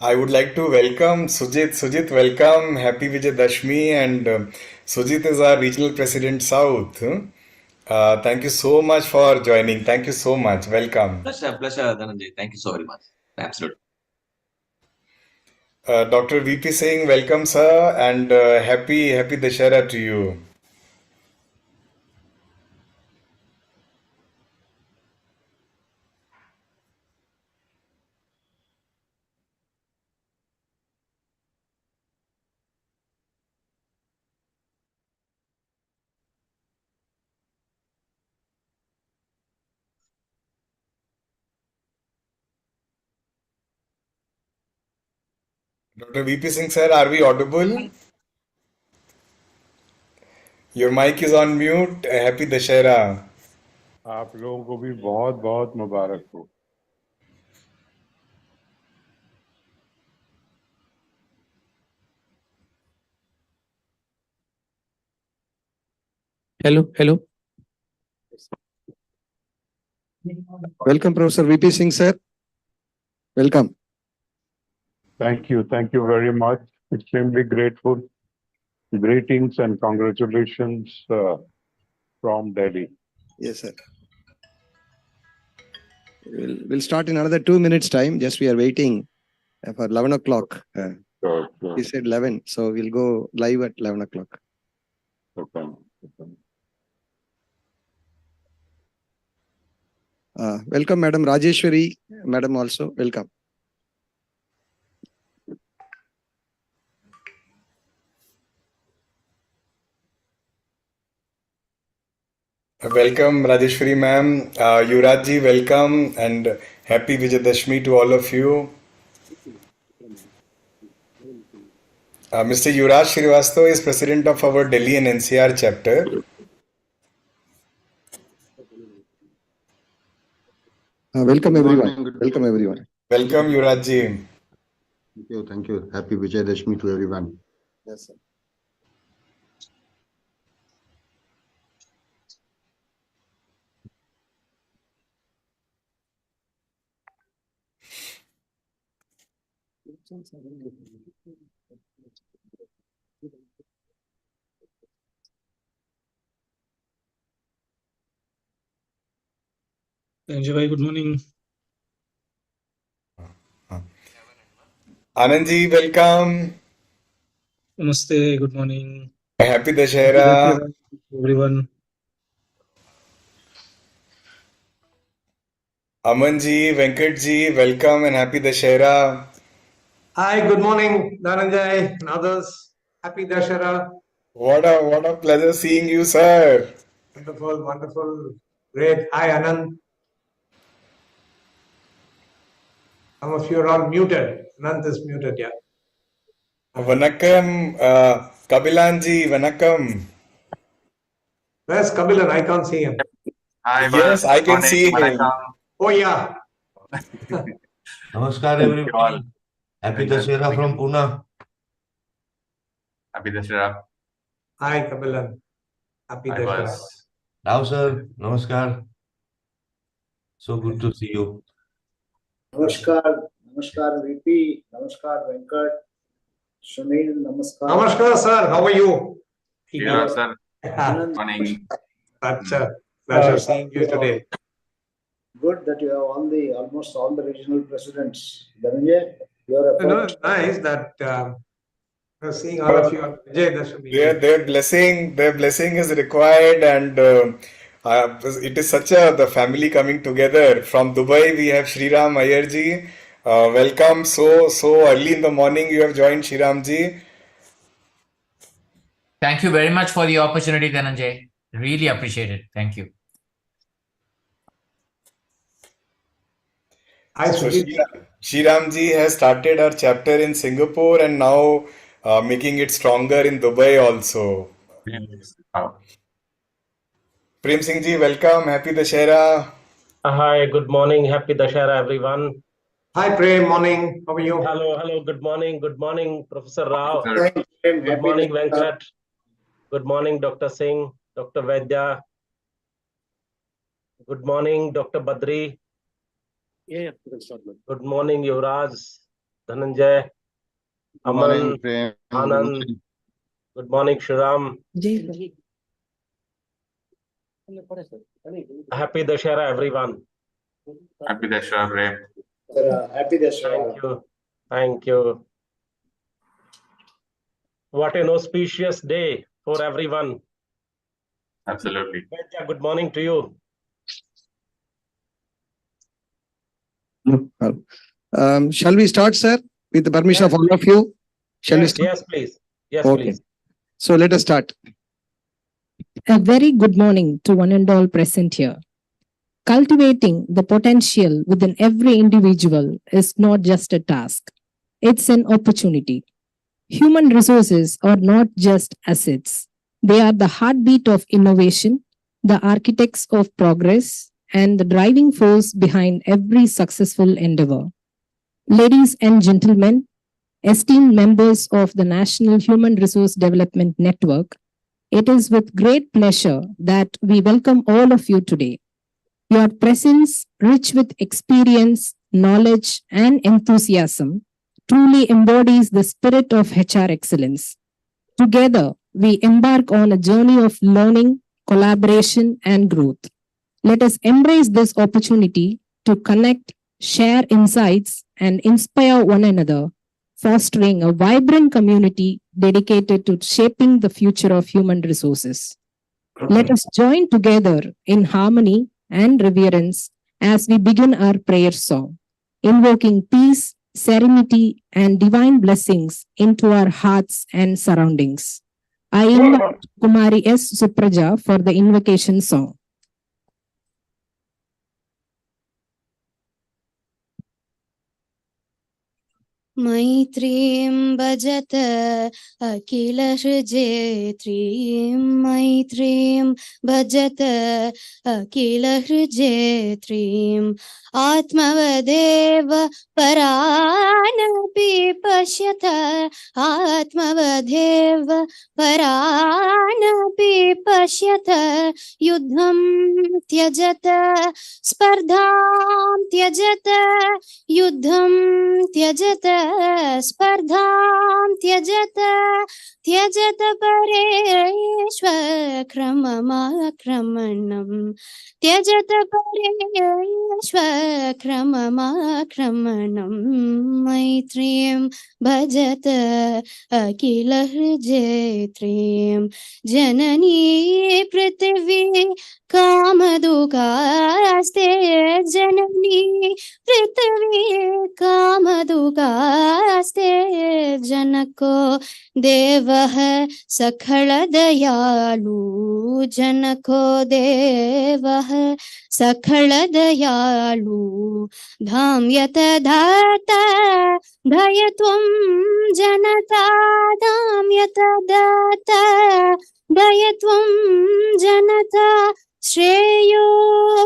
I would like to welcome Sujit. Sujit, welcome. Happy Vijayadashmi. And Sujit is our regional president South. Thank you so much for joining. Thank you so much. Welcome. Pleasure, Dhananjay. Thank you so very much. Absolutely. Dr. VP Singh, welcome, sir, and happy Dashera to you. Dr. VP Singh, sir, are we audible? Your mic is on mute. Happy Dashera. आप लोगों को भी बहुत बहुत मुबारक हो। Hello. Welcome, Professor VP Singh, sir. Welcome. Thank you very much. Extremely grateful. Greetings and congratulations from Delhi. Yes, sir. We'll start in another 2 minutes time. Just we are waiting for 11 o'clock. Sure. He said 11, so we'll go live at 11 o'clock. Okay. Welcome, Madam Rajeshwari. Madam also, welcome. Welcome, Rajeshwari ma'am. Yuvraj ji, welcome, and happy Vijayadashmi to all of you. Mr. Yuvraj Srivastava is president of our Delhi and NCR chapter. Welcome, everyone. Welcome, everyone. Welcome, Yuvraj ji. Thank you. Happy Vijayadashmi to everyone. Yes, sir. Thanjavur, good morning. Anand ji, welcome. Namaste, good morning. Happy Dashera. Everyone. Aman ji, Venkat ji, welcome and happy Dashera. Hi, good morning, Dhananjay and others. Happy Dashera. What a pleasure seeing you, sir. Wonderful. Great. Hi, Anand. Some of you are all muted. Anand is muted, yeah. Vanakkam, Kabilan ji, Vanakkam. Where's Kabilan? I can't see him. Hi, Yes, I can see him. Oh, yeah. Namaskar everyone. Happy Dashera from Pune. Happy Dashera. Hi, Kabilan. Happy Dashera. Rao sir, namaskar. So good to see you. Namaskar VP, Namaskar Venkat, Sunil, Namaskar. Namaskar, sir. How are you? Yuvraj sir. Good Morning. Such a pleasure seeing you today. Good that you have almost all the regional presidents. Dhananjay, your You know, effort. it's nice that seeing all of you on Vijayadashmi. Their blessing is required, and it is such the family coming together. From Dubai, we have Shriram Iyer ji. Welcome. So early in the morning, you have joined, Shriram ji. Thank you very much for the opportunity, Dhananjay. Really appreciate it. Thank you. Hi, So Sujit. Shriram ji has started her chapter in Singapore and now making it stronger in Dubai also. Prem Singh ji, welcome. Happy Dashera. Hi, good morning. Happy Dashera, everyone. Hi, Prem. Morning. How are you? Hello. Good morning, Professor Rao. Good Good morning, Venkat. Good morning, Dr. Singh, Dr. Vaidya. Good morning, Dr. Badri. Good morning, Yuvraj. Dhananjay, Good morning, Aman, Prem. Good Anand. morning. Good morning, Shriram. Happy Dashera, everyone. Happy Dashra, Prem. Happy Dashera. Thank you. Thank you. What an auspicious day for everyone. Absolutely. Vaidya, good morning to you. Shall we start, sir? With the permission of all of you? Shall we Yes, start? yes, please. Yes, Okay. please. So let us start. A very good morning to one and all present here. Cultivating the potential within every individual is not just a task, it's an opportunity. Human resources are not just assets, they are the heartbeat of innovation, the architects of progress, and the driving force behind every successful endeavor. Ladies and gentlemen, esteemed members of the National Human Resource Development Network, it is with great pleasure that we welcome all of you today. Your presence, rich with experience, knowledge, and enthusiasm, truly embodies the spirit of HR excellence. Together, we embark on a journey of learning, collaboration, and growth. Let us embrace this opportunity to connect, share insights, and inspire one another, fostering a vibrant community dedicated to shaping the future of human resources. Let us join together in harmony and reverence as we begin our prayer song, invoking peace, serenity, and divine blessings into our hearts and surroundings. I invite Kumari S. Supraja for the invocation song. मैत्रीं भजत अखिलहृजेत्रीं मैत्रीं भजत अखिलहृजेत्रीम् आत्मवदेव परानपि पश्यत आत्मवदेव परानपि पश्यत युद्धं त्यजत स्पर्धां त्यजत युद्धं त्यजत स्पर्धां त्यजत त्यजत परेष्वक्रममाक्रमणम् त्यजत परेष्वक्रममाक्रमणम् मैत्रीं भजत अखिलहृजेत्रीं जननी पृथिवी कामदुगास्ते जननी पृथ्वी कामदुगास्ते जनको देवः सकल दयालु जनको देवः सकल दयालु धाम्यत दाता दयत्वं जनता धाम्यत दाता दयत्वं जनता श्रेयो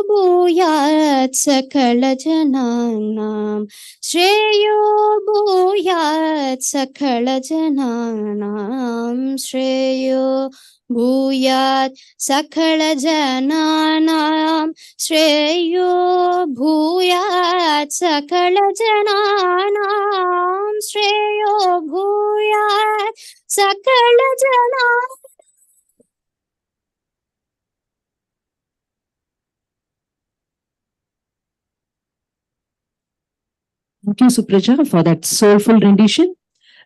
भूयात् सकल जनानां श्रेयो भूयात् सकल जनानां श्रेयो भूयात् सकल जनानां श्रेयो भूयात् सकल जनानां श्रेयो भूयात् सकल जनानां Thank you, Supraja, for that soulful rendition.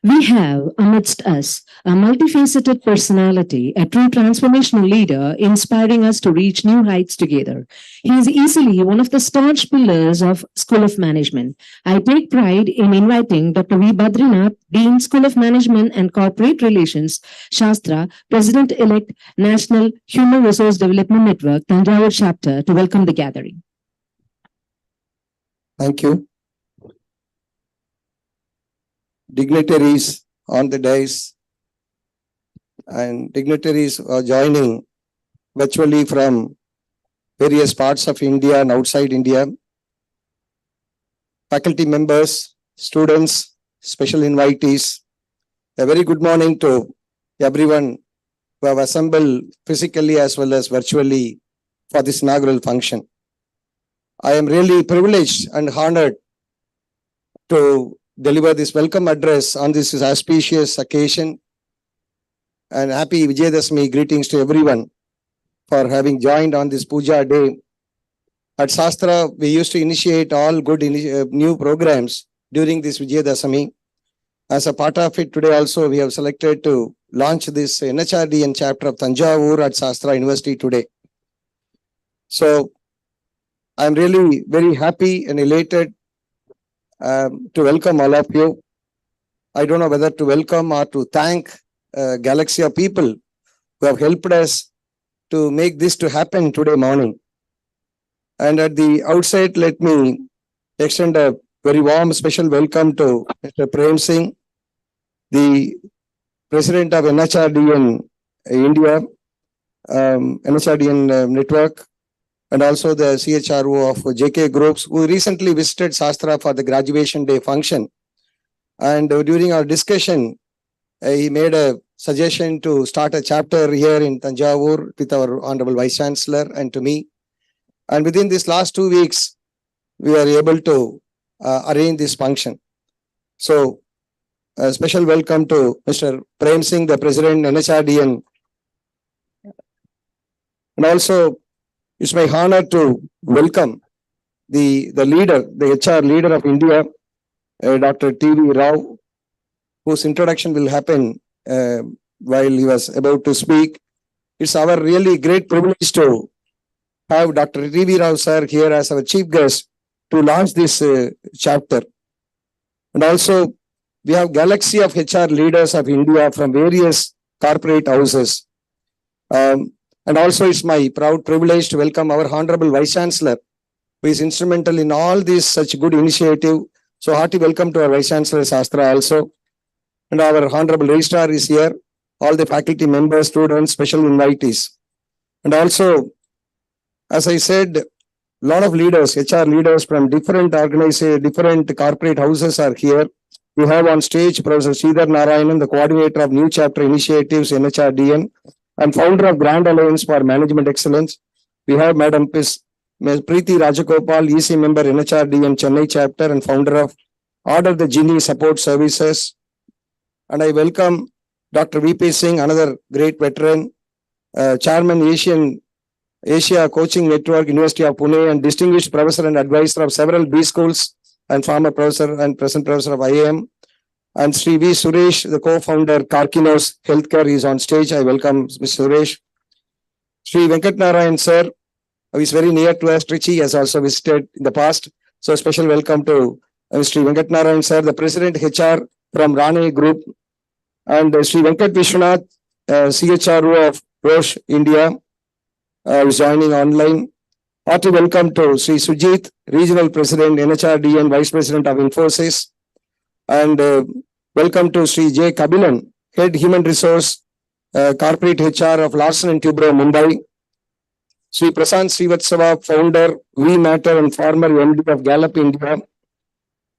We have amidst us a multifaceted personality, a true transformational leader, inspiring us to reach new heights together. He is easily one of the staunch pillars of School of Management. I take pride in inviting Dr. V. Badrinath, Dean, School of Management and Corporate Relations, SASTRA, President-elect, National Human Resource Development Network, Thanjavur chapter, to welcome the gathering. Thank you. Dignitaries on the dais and dignitaries are joining virtually from various parts of India and outside India. Faculty members, students, special invitees, a very good morning to everyone who have assembled physically as well as virtually for this inaugural function. I am really privileged and honored to deliver this welcome address on this auspicious occasion. And happy Vijayadashmi greetings to everyone for having joined on this Puja day. At SASTRA, we used to initiate all good new programs during this Vijayadashmi. As a part of it, today also we have selected to launch this NHRDN chapter of Thanjavur at SASTRA University today. So I'm really very happy and elated to welcome all of you. I don't know whether to welcome or to thank a galaxy of people who have helped us to make this to happen today morning. And at the outset, let me extend a very warm special welcome to Mr. Prem Singh, the President of NHRDN India, NHRDN Network, and also the CHRO of JK Groups, who recently visited SASTRA for the graduation day function. And during our discussion, he made a suggestion to start a chapter here in Thanjavur with our Honorable Vice Chancellor and to me. And within these last 2 weeks, we were able to arrange this function. So, a special welcome to Mr. Prem Singh, the President, NHRDN. And also, it's my honor to welcome the leader, the HR leader of India, Dr. T.V. Rao, whose introduction will happen while he was about to speak. It's our really great privilege to have Dr. T.V. Rao sir here as our chief guest to launch this chapter. And also, we have galaxy of HR leaders of India from various corporate houses. And also, it's my proud privilege to welcome our Honorable Vice Chancellor, who is instrumental in all this such good initiative. So, hearty welcome to our Vice Chancellor SASTRA also. And our Honorable Registrar is here, all the faculty members, students, special invitees. And also, as I said, a lot of leaders, HR leaders from different organizations, different corporate houses are here. We have on stage Professor Sridhar Narayanan, the coordinator of New Chapter Initiatives, NHRDN, and founder of Grand Alliance for Management Excellence. We have Madam Preeti Rajagopal, EC member, NHRDN Chennai chapter, and founder of Order the Genie Support Services. And I welcome Dr. V.P. Singh, another great veteran, Chairman Asia Coaching Network, University of Pune, and distinguished professor and advisor of several B schools, and former professor and present professor of IAM. And Sri V. Suresh, the co-founder, Karkinos Healthcare, is on stage. I welcome Mr. Suresh. Sri Venkat Narayan sir, who is very near to us. Trichy has also visited in the past. So special welcome to Sri Venkat Narayan sir, the President HR from Rane Group. And Sri Venkat Vishwanath, CHRO of Roche India, is joining online. Hearty welcome to Sri Sujit, Regional President, NHRDN, Vice President of Infosys. And welcome to Sri J. Kabilan, Head Human Resource, Corporate HR of Larsen & Toubro, Mumbai. Sri Prasant Srivatsava, Founder, We Matter, and former MD of Gallup India.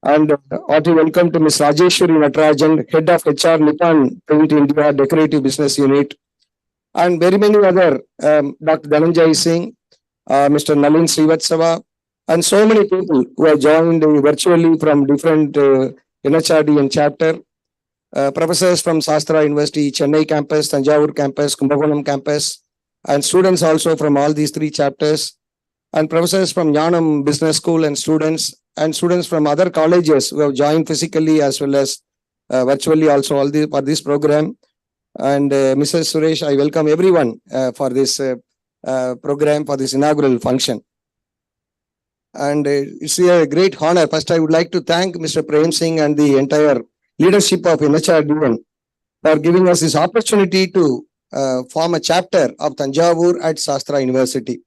And hearty welcome to Ms. Rajeshwari Natarajan, Head of HR Nippon Print India, Decorative Business Unit. And very many other, Dr. Dhananjay Singh, Mr. Nalin Srivatsava, and so many people who have joined virtually from different NHRDN chapter, professors from SASTRA University, Chennai campus, Thanjavur campus, Kumbakonam campus, and students also from all these 3 chapters, and professors from Jnanam Business School and students from other colleges who have joined physically as well as virtually also all for this program. And Mrs. Suresh, I welcome everyone for this program, for this inaugural function. And it's a great honor. First, I would like to thank Mr. Prem Singh and the entire leadership of NHRDN for giving us this opportunity to form a chapter of Thanjavur at SASTRA University.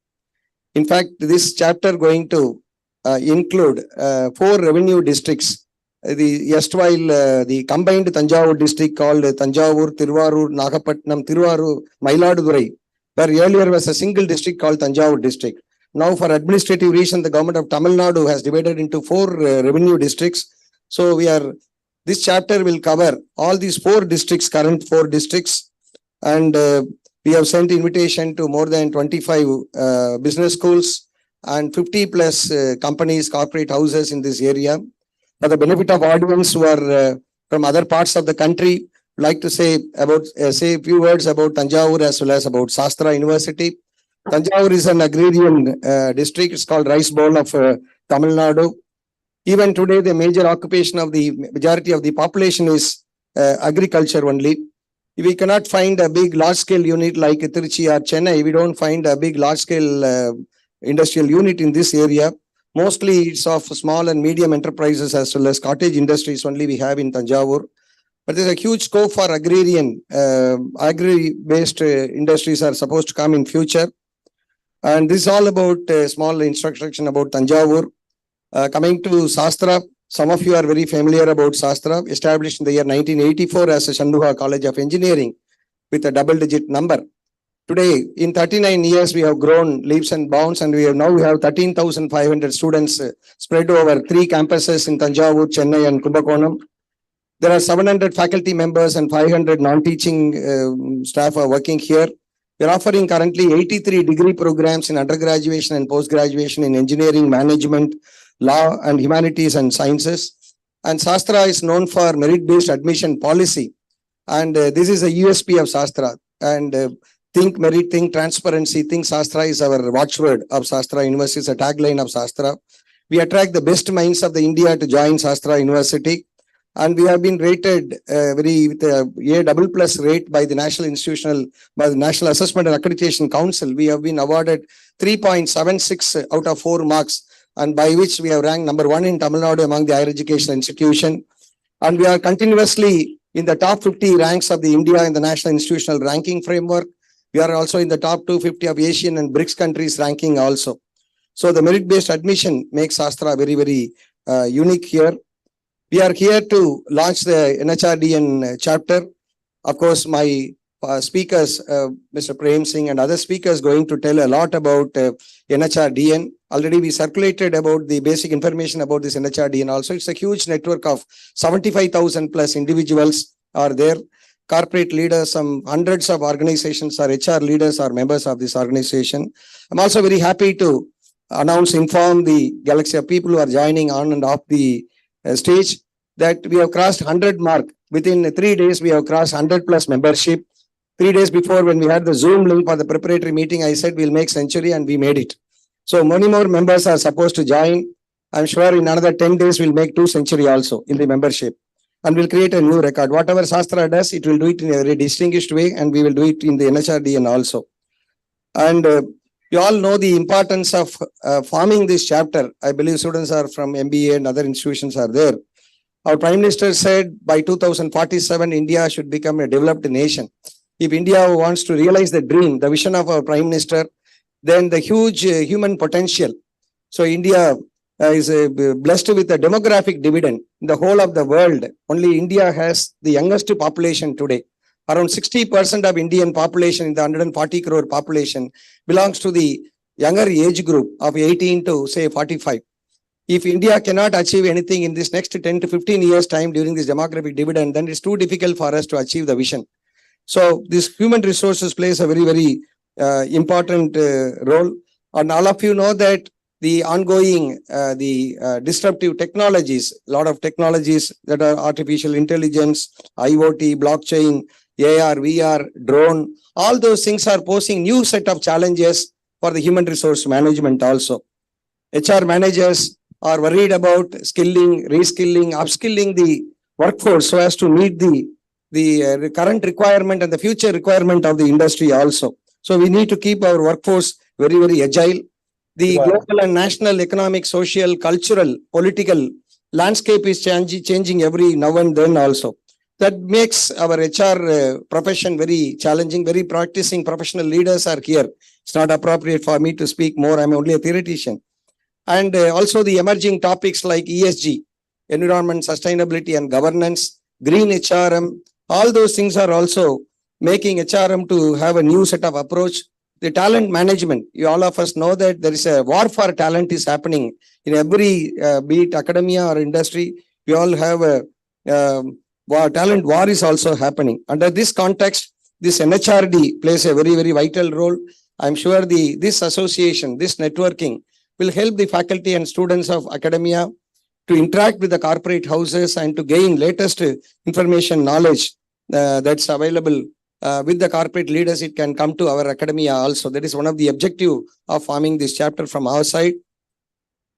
In fact, this chapter going to include 4 revenue districts. The combined Thanjavur district called Thanjavur, Tirvarur, Nagapattinam, Tirvarur, Mailadurai, where earlier was a single district called Thanjavur district. Now, for administrative reason, the government of Tamil Nadu has divided into 4 revenue districts. So, this chapter will cover all these 4 districts, current 4 districts, and we have sent invitation to more than 25 business schools and 50 plus companies, corporate houses in this area. For the benefit of audience who are from other parts of the country, I'd like to say a few words about Thanjavur as well as about SASTRA University. Thanjavur is an agrarian district. It's called Rice Bowl of Tamil Nadu. Even today, the major occupation of the majority of the population is agriculture only. We cannot find a big large-scale unit like Trichy or Chennai. We don't find a big large-scale industrial unit in this area. Mostly it's of small and medium enterprises as well as cottage industries only we have in Thanjavur. But there's a huge scope for agrarian, agri-based industries are supposed to come in future. And this is all about small introduction about Thanjavur. Coming to SASTRA, some of you are very familiar about SASTRA, established in the year 1984 as a Shanmuga College of Engineering with a double-digit number. Today, in 39 years, we have grown leaps and bounds, and we have 13,500 students spread over 3 campuses in Thanjavur, Chennai, and Kumbakonam. There are 700 faculty members and 500 non-teaching staff are working here. We are offering currently 83 degree programs in undergraduation and post-graduation in engineering, management, law, and humanities and sciences. And SASTRA is known for merit-based admission policy. And this is a USP of SASTRA. And think merit, think transparency, think SASTRA is our watchword of SASTRA University, is a tagline of SASTRA. We attract the best minds of the India to join SASTRA University. And we have been rated with a A++ rate by the National Assessment and Accreditation Council. We have been awarded 3.76 out of 4 marks, and by which we have ranked number 1 in Tamil Nadu among the higher education institution. And we are continuously in the top 50 ranks of the India in the National Institutional Ranking Framework. We are also in the top 250 of Asian and BRICS countries ranking also. So the merit-based admission makes SASTRA very, very unique here. We are here to launch the NHRDN chapter. Of course, my speakers, Mr. Prem Singh and other speakers going to tell a lot about NHRDN. Already we circulated about the basic information about this NHRDN also. It's a huge network of 75,000 plus individuals are there. Corporate leaders, some hundreds of organizations or HR leaders are members of this organization. I'm also very happy to inform the galaxy of people who are joining on and off the stage that we have crossed 100 mark. Within 3 days, we have crossed 100 plus membership. 3 days before, when we had the Zoom link for the preparatory meeting, I said we'll make century, and we made it. So many more members are supposed to join. I'm sure in another 10 days, we'll make 2 century also in the membership. And we'll create a new record. Whatever SASTRA does, it will do it in a very distinguished way, and we will do it in the NHRDN also. And you all know the importance of forming this chapter. I believe students are from MBA and other institutions are there. Our Prime Minister said by 2047, India should become a developed nation. If India wants to realize the dream, the vision of our Prime Minister, then the huge human potential. So India is blessed with a demographic dividend in the whole of the world. Only India has the youngest population today. Around 60% of Indian population in the 140 crore population belongs to the younger age group of 18 to say 45. If India cannot achieve anything in this next 10 to 15 years time during this demographic dividend, then it's too difficult for us to achieve the vision. So this human resources plays a very, very important role. And all of you know that the ongoing, disruptive technologies, a lot of technologies that are artificial intelligence, IoT, blockchain, AR, VR, drone, all those things are posing new set of challenges for the human resource management also. HR managers are worried about skilling, reskilling, upskilling the workforce so as to meet the current requirement and the future requirement of the industry also. So we need to keep our workforce very, very agile. The global and national economic, social, cultural, political landscape is changing every now and then also. That makes our HR profession very challenging. Very practicing professional leaders are here. It's not appropriate for me to speak more. I'm only a theoretician. And also the emerging topics like ESG, environment, sustainability and governance, green HRM, all those things are also making HRM to have a new set of approach. The talent management, you all of us know that there is a war for talent is happening in every, be it academia or industry. We all have a talent war is also happening. Under this context, this NHRD plays a very, very vital role. I'm sure this association, this networking will help the faculty and students of academia to interact with the corporate houses and to gain latest information knowledge that's available with the corporate leaders. It can come to our academia also. That is one of the objective of forming this chapter from our side.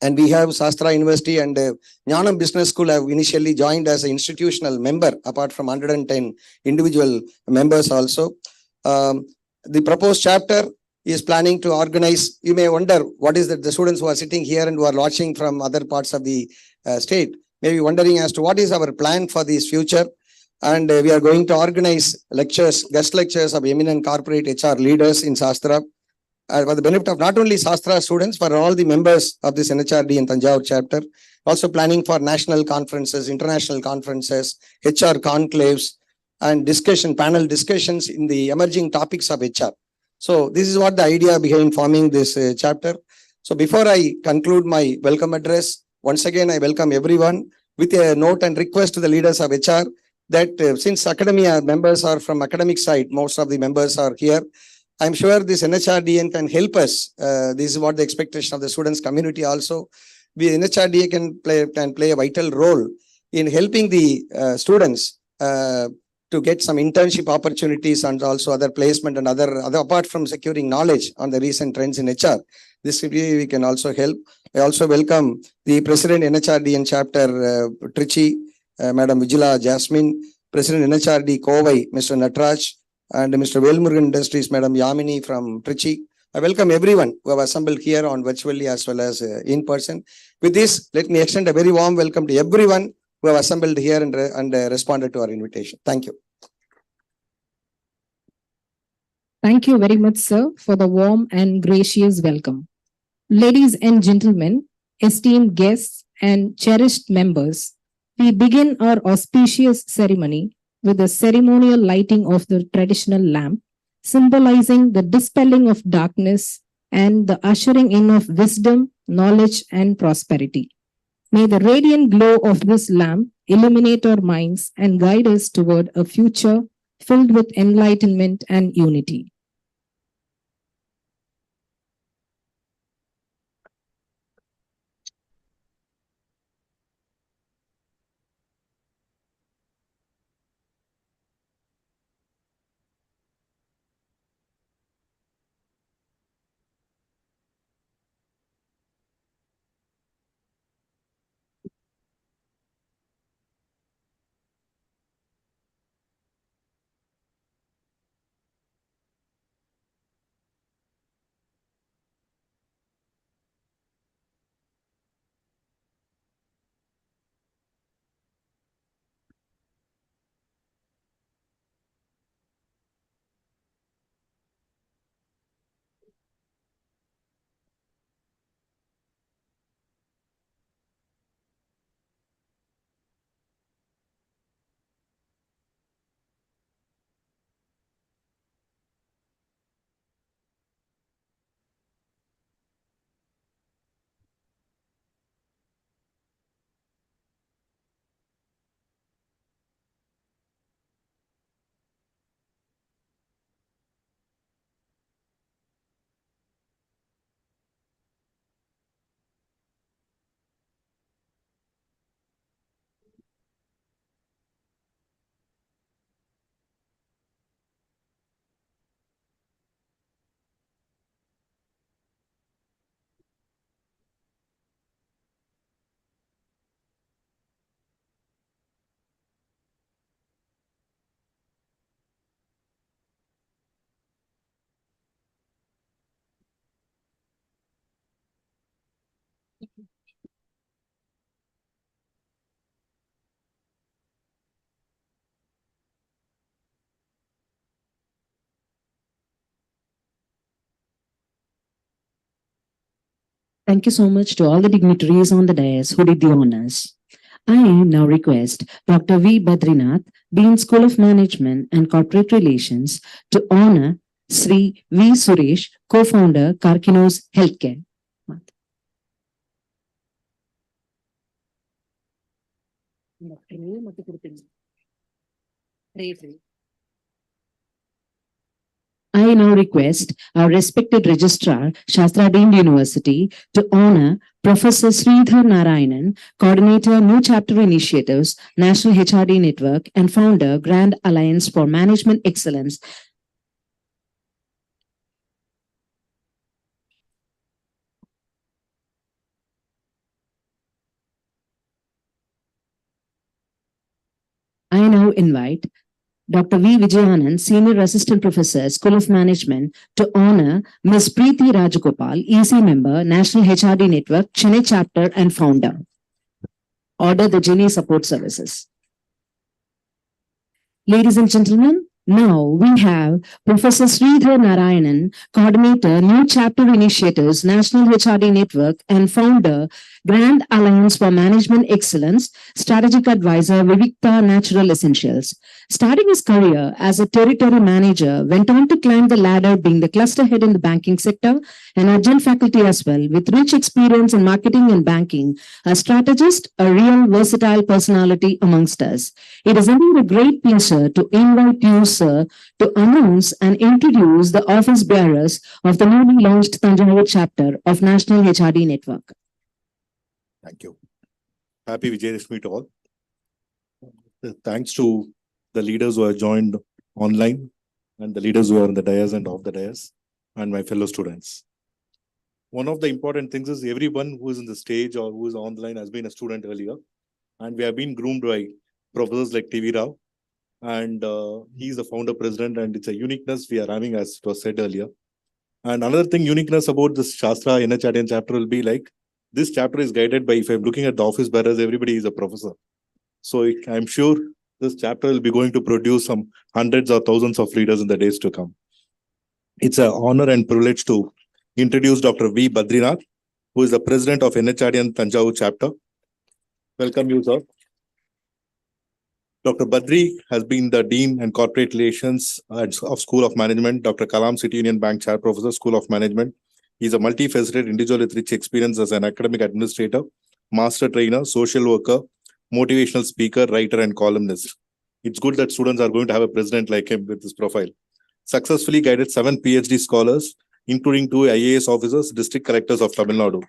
And we have SASTRA University and Jnanam Business School have initially joined as an institutional member, apart from 110 individual members also. The proposed chapter is planning to organize. You may wonder what is that the students who are sitting here and who are watching from other parts of the state may be wondering as to what is our plan for this future. And we are going to organize lectures, guest lectures of eminent corporate HR leaders in SASTRA. For the benefit of not only SASTRA students, for all the members of this NHRDN Thanjavur chapter, also planning for national conferences, international conferences, HR conclaves, and panel discussions in the emerging topics of HR. So this is what the idea behind forming this chapter. So before I conclude my welcome address, once again, I welcome everyone with a note and request to the leaders of HR that since academia members are from academic side, most of the members are here. I'm sure this NHRDN can help us. This is what the expectation of the students community also. NHRDN can play a vital role in helping the students to get some internship opportunities and also other placement and other apart from securing knowledge on the recent trends in HR. This we can also help. I also welcome the President NHRDN chapter Trichy, Madam Vijila Jasmine, President NHRD Kovai, Mr. Natraj, and Mr. Velmurugan Industries, Madam Yamini from Trichy. I welcome everyone who have assembled here on virtually as well as in person. With this, let me extend a very warm welcome to everyone who have assembled here and responded to our invitation. Thank you. Thank you very much, sir, for the warm and gracious welcome. Ladies and gentlemen, esteemed guests and cherished members, we begin our auspicious ceremony with the ceremonial lighting of the traditional lamp, symbolizing the dispelling of darkness and the ushering in of wisdom, knowledge, and prosperity. May the radiant glow of this lamp illuminate our minds and guide us toward a future filled with enlightenment and unity. Thank you so much to all the dignitaries on the dais who did the honors. I now request Dr. V. Badrinath, Dean School of Management and Corporate Relations, to honor Sri V. Suresh, co-founder, Karkinos Healthcare. I I now request our respected Registrar, Shastra Deemed University, to honor Professor Sridhar Narayanan, Coordinator, New Chapter Initiatives, National HRD Network, and Founder, Grand Alliance for Management Excellence. I now invite Dr. V. Vijayanand, Senior Assistant Professor, School of Management, to honor Ms. Preeti Rajagopal, EC Member, National HRD Network, Chennai Chapter and Founder. Order the Jenny Support Services. Ladies and gentlemen, now we have Professor Sridhar Narayanan, Coordinator, New Chapter Initiatives, National HRD Network, and Founder, Grand Alliance for Management Excellence, Strategic Advisor, Vivikta Natural Essentials. Starting his career as a territory manager, went on to climb the ladder, being the cluster head in the banking sector, an adjunct faculty as well, with rich experience in marketing and banking, a strategist, a real versatile personality amongst us. It is indeed a great pleasure to invite you, sir, to announce and introduce the office bearers of the newly launched Thanjavur chapter of National HRD Network. Thank you. Happy Vijayadashmi to all. Thanks to the leaders who have joined online and the leaders who are on the dais and off the dais and my fellow students. One of the important things is everyone who is in the stage or who is online has been a student earlier, and we have been groomed by professors like TV Rao, and he is the founder president, and it's a uniqueness we are having, as it was said earlier. And another thing, uniqueness about this Shastra NHRDN chapter will be like, this chapter is guided by, if I'm looking at the office bearers, everybody is a professor. So I'm sure this chapter will be going to produce some hundreds or thousands of leaders in the days to come. It's an honor and privilege to introduce Dr. V. Badrinath, who is the president of NHRDN Thanjavur chapter. Welcome you, sir. Dr. Badri has been the Dean and Corporate Relations of School of Management, Dr. Kalam City Union Bank Chair Professor, School of Management. He's a multifaceted individual with rich experience as an academic administrator, master trainer, social worker, motivational speaker, writer, and columnist. It's good that students are going to have a president like him with this profile. Successfully guided 7 PhD scholars, including 2 IAS officers, district collectors of Tamil Nadu.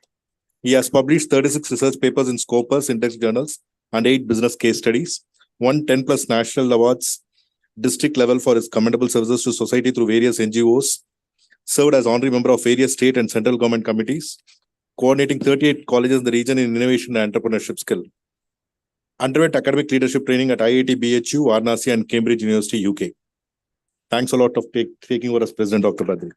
He has published 36 research papers in Scopus index journals and 8 business case studies, won 10+ national awards, district level for his commendable services to society through various NGOs, served as honorary member of various state and central government committees, coordinating 38 colleges in the region in innovation and entrepreneurship skill. Underwent academic leadership training at IIT BHU, Varanasi, and Cambridge University, UK. Thanks a lot for taking over as President, Dr. Badri.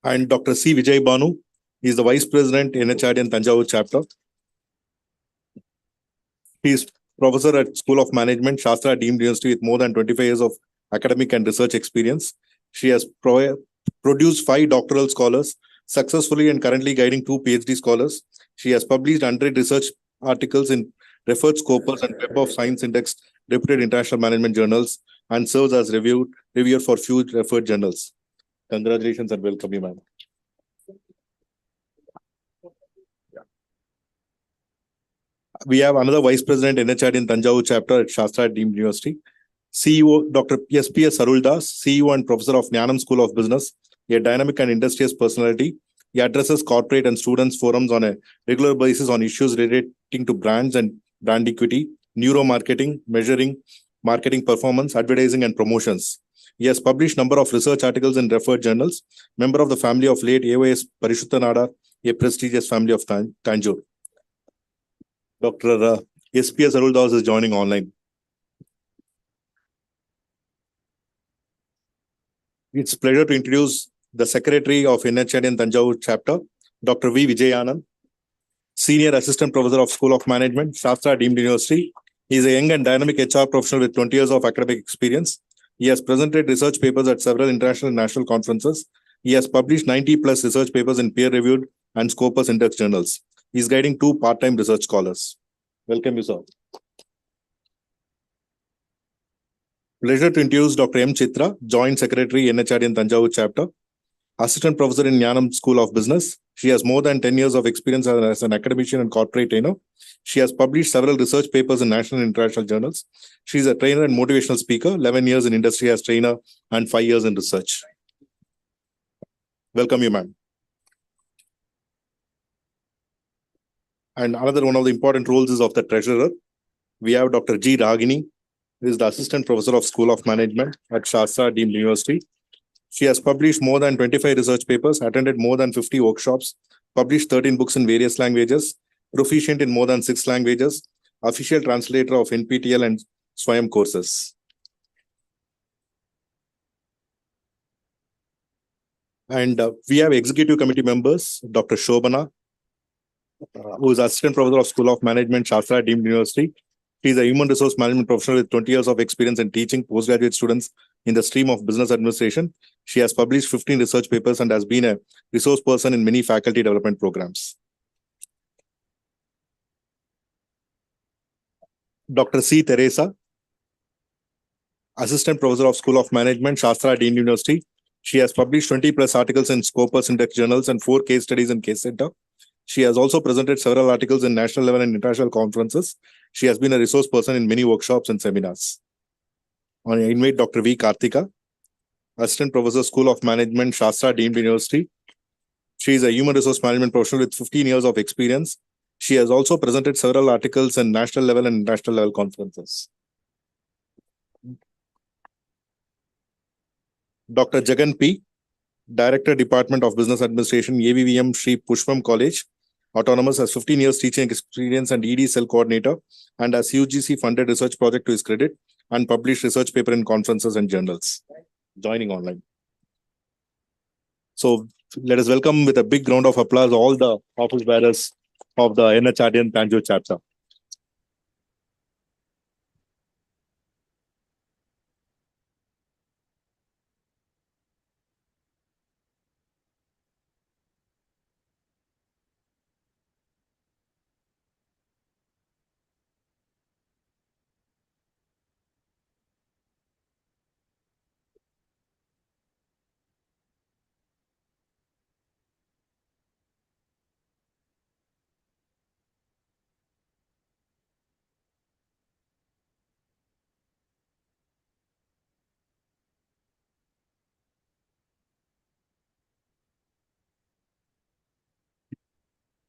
And Dr. C. Vijay Banu is the Vice President, NHRDN Thanjavur chapter. He is professor at School of Management, Shastra Deemed University, with more than 25 years of academic and research experience. She has produced 5 doctoral scholars, successfully and currently guiding 2 PhD scholars. She has published 100 research articles in referred Scopus and Web of Science Index reputed international management journals, and serves as reviewer for few referred journals. Congratulations and welcome you, ma'am. We have another Vice President NHRDN Thanjavur chapter at Shastra Deemed University. CEO Dr. SPS Aruldas, CEO and Professor of Jnanam School of Business, a dynamic and industrious personality. He addresses corporate and students forums on a regular basis on issues relating to brands and brand equity, neuromarketing, measuring marketing performance, advertising, and promotions. He has published a number of research articles in referred journals, member of the family of late AYS Parishutta Nadar, a prestigious family of Thanjavur. Dr. SPS Aruldas is joining online. It's a pleasure to introduce the Secretary of NHRDN Thanjavur chapter, Dr. V. Vijayanand, Senior Assistant Professor of School of Management, Shastra Deemed University. He is a young and dynamic HR professional with 20 years of academic experience. He has presented research papers at several international and national conferences. He has published 90+ research papers in peer-reviewed and Scopus index journals. He is guiding 2 part-time research scholars. Welcome you, sir. Pleasure to introduce Dr. M. Chitra, Joint Secretary, NHRDN Thanjavur chapter, Assistant Professor in Jnanam School of Business, She has more than 10 years of experience as an academician and corporate trainer. She has published several research papers in national and international journals. She is a trainer and motivational speaker, 11 years in industry as trainer and 5 years in research. Welcome you, ma'am. And another one of the important roles is of the treasurer. We have Dr. G. Ragini, who is the assistant professor of School of Management at SASTRA deemed university. She has published more than 25 research papers, attended more than 50 workshops, published 13 books in various languages, proficient in more than 6 languages, official translator of NPTEL and SWAYAM courses. And we have executive committee members, Dr. Shobana, who is assistant professor of School of Management, SASTRA deemed university. She is a human resource management professional with 20 years of experience in teaching postgraduate students in the stream of business administration. She has published 15 research papers and has been a resource person in many faculty development programs. Dr. C. Teresa, assistant professor of School of Management, SASTRA deemed university. She has published 20 plus articles in Scopus Index journals and 4 case studies in Case Center. She has also presented several articles in national level and international conferences. She has been a resource person in many workshops and seminars. I invite Dr. V. Karthika, assistant professor, School of Management, SASTRA deemed university. She is a human resource management professional with 15 years of experience. She has also presented several articles in national level and international level conferences. Dr. Jagan P., Director, Department of Business Administration, AVVM Sri Pushpam College, Autonomous, has 15 years teaching experience and ED cell coordinator, and has UGC funded research project to his credit and published research paper in conferences and journals. Joining online. So let us welcome with a big round of applause all the office bearers of the NHRDN Thanjavur chapter.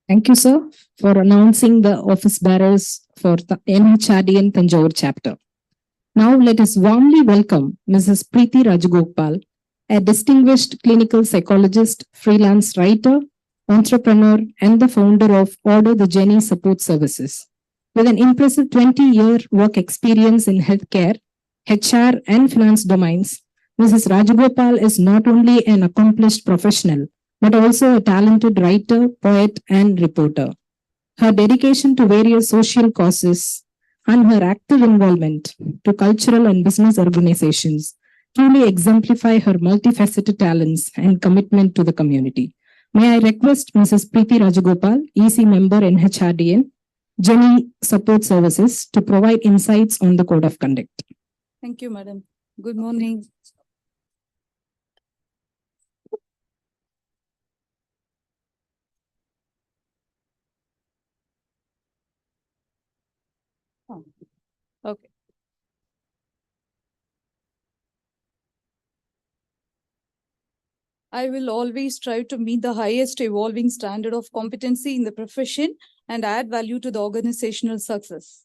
Thank you, sir, for announcing the office bearers for the NHRDN Thanjavur chapter. Now let us warmly welcome Mrs. Preeti Rajagopal, a distinguished clinical psychologist, freelance writer, entrepreneur, and the founder of Order the Jenny Support Services. With an impressive 20-year work experience in healthcare, HR, and finance domains, Mrs. Rajagopal is not only an accomplished professional, but also a talented writer, poet, and reporter. Her dedication to various social causes and her active involvement to cultural and business organizations truly exemplify her multifaceted talents and commitment to the community. May I request Mrs. Preeti Rajagopal, EC member NHRDN, Jenny Support Services, to provide insights on the Code of Conduct. Thank you, madam. Good morning. Okay. I will always strive to meet the highest evolving standard of competency in the profession and add value to the organizational success.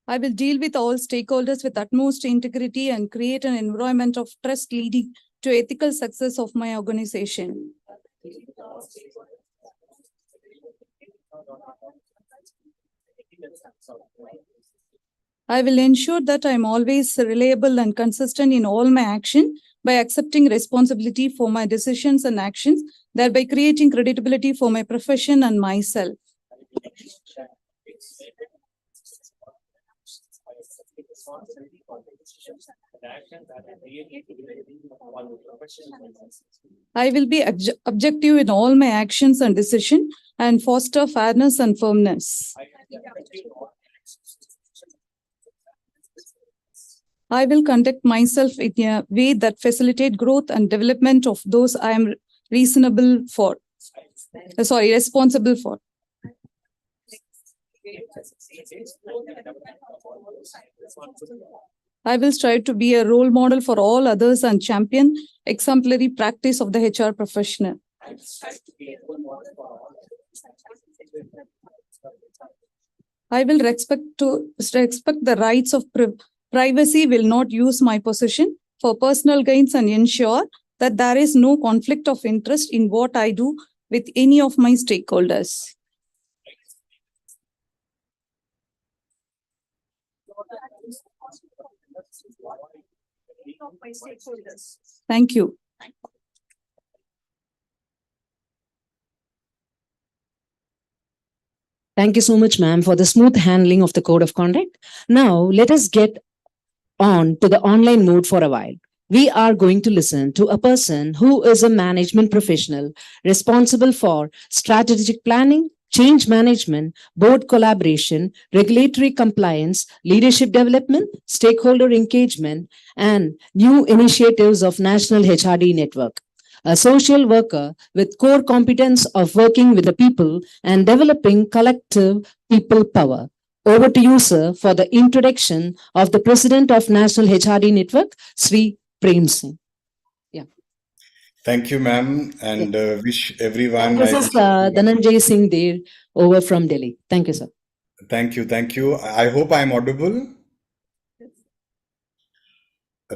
I will deal with all stakeholders with utmost integrity and create an environment of trust leading to ethical success of my organization. I will ensure that I am always reliable and consistent in all my action by accepting responsibility for my decisions and actions, thereby creating credibility for my profession and myself. I will be objective in all my actions and decisions and foster fairness and firmness. I will conduct myself in a way that facilitate growth and development of those I am responsible for. I will strive to be a role model for all others and champion exemplary practice of the HR professional. I will respect the rights of privacy, will not use my position for personal gains and ensure that there is no conflict of interest in what I do with any of my stakeholders. Thank you. Thank you so much, ma'am, for the smooth handling of the code of conduct. Now, let us get on to the online mode for a while. We are going to listen to a person who is a management professional responsible for strategic planning, change management, board collaboration, regulatory compliance, leadership development, stakeholder engagement, and new initiatives of National HRD Network. A social worker with core competence of working with the people and developing collective people power. Over to you, sir, for the introduction of the President of National HRD Network, Sri Prem Singh. Yeah. Thank you, ma'am, and wish everyone. This is Dhananjay Singh there over from Delhi. Thank you, sir. Thank you, thank you. I hope I'm audible.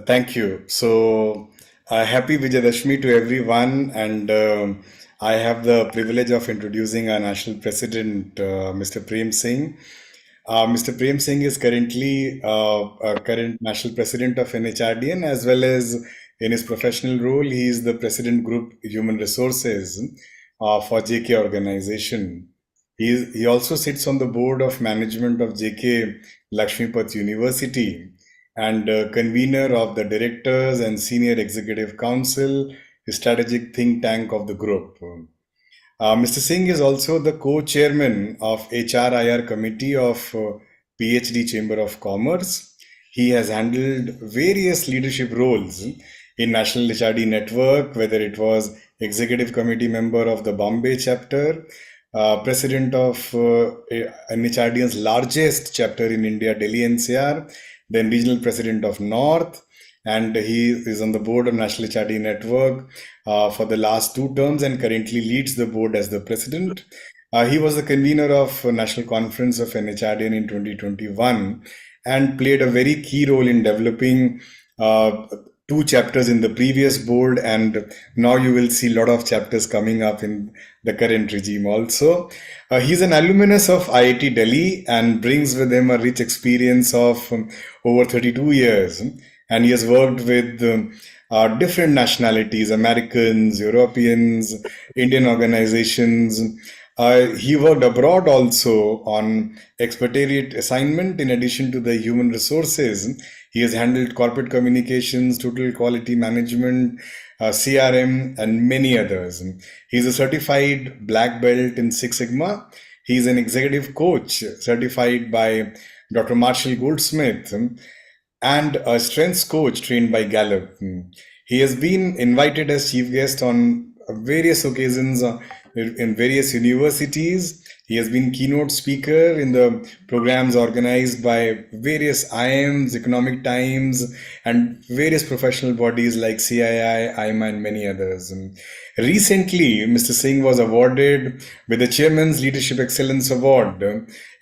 Thank you. So, happy Vijayadashmi to everyone, and I have the privilege of introducing our national president, Mr. Prem Singh. Mr. Prem Singh is currently a current national president of NHRDN, as well as in his professional role, he is the president group human resources for JK organization. He also sits on the board of management of JK Lakshmipat University and convener of the directors and senior executive council, strategic think tank of the group. Mr. Singh is also the co-chairman of HRIR committee of PhD Chamber of Commerce. He has handled various leadership roles in National HRD Network, whether it was executive committee member of the Bombay chapter, president of NHRDN's largest chapter in India, Delhi NCR, then regional president of North, and he is on the board of National HRD Network for the last 2 terms and currently leads the board as the president. He was the convener of National Conference of NHRDN in 2021 and played a very key role in developing 2 chapters in the previous board, and now you will see a lot of chapters coming up in the current regime also. He's an alumnus of IIT Delhi and brings with him a rich experience of over 32 years. And he has worked with different nationalities, Americans, Europeans, Indian organizations. He worked abroad also on expatriate assignment in addition to the human resources. He has handled corporate communications, total quality management, CRM, and many others. He's a certified black belt in Six Sigma. He's an executive coach certified by Dr. Marshall Goldsmith and a strengths coach trained by Gallup. He has been invited as chief guest on various occasions in various universities. He has been keynote speaker in the programs organized by various IIMs, Economic Times, and various professional bodies like CII, IIMA, and many others. Recently, Mr. Singh was awarded with the Chairman's Leadership Excellence Award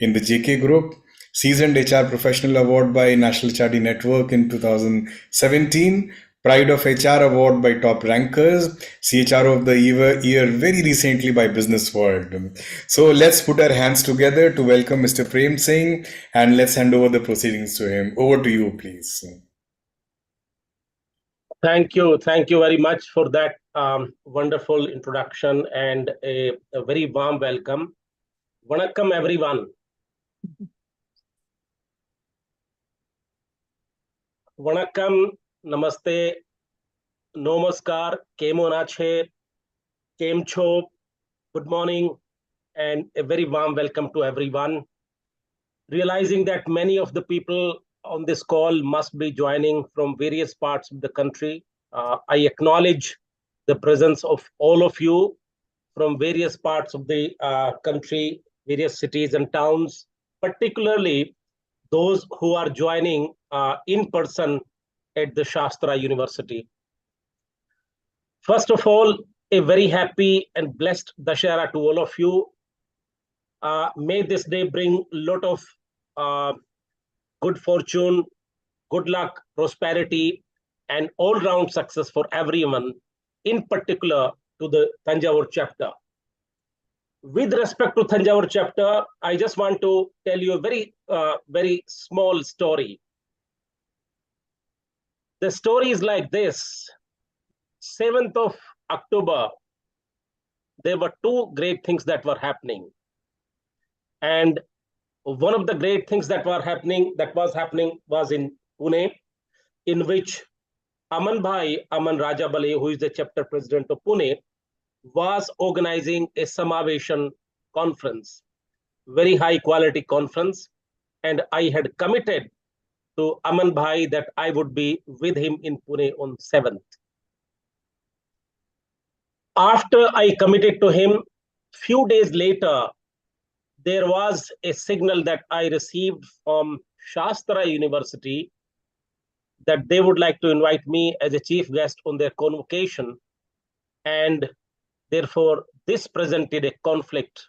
in the JK Group, Seasoned HR Professional Award by National HRD Network in 2017, Pride of HR Award by Top Rankers, CHRO of the Year very recently by Business World. So let's put our hands together to welcome Mr. Prem Singh, and let's hand over the proceedings to him. Over to you, please. Thank you very much for that wonderful introduction and a very warm welcome. Vanakkam, everyone. Vanakkam, namaste, namaskar, kemo nache, kem cho, good morning, and a very warm welcome to everyone. Realizing that many of the people on this call must be joining from various parts of the country. I acknowledge the presence of all of you from various parts of the country, various cities and towns, particularly those who are joining in person at the Shastra University. First of all, a very happy and blessed Dashera to all of you. May this day bring a lot of good fortune, good luck, prosperity, and all-round success for everyone, in particular to the Thanjavur chapter. With respect to Thanjavur chapter, I just want to tell you a very small story. The story is like this. 7th of October, there were two great things that were happening. And one of the great things that was happening was in Pune, in which Aman Rajabale, who is the chapter president of Pune, was organizing a Samavation conference, very high quality conference. And I had committed to Aman Bhai that I would be with him in Pune on 7th. After I committed to him, few days later, there was a signal that I received from Shastra University that they would like to invite me as a chief guest on their convocation. And therefore, this presented a conflict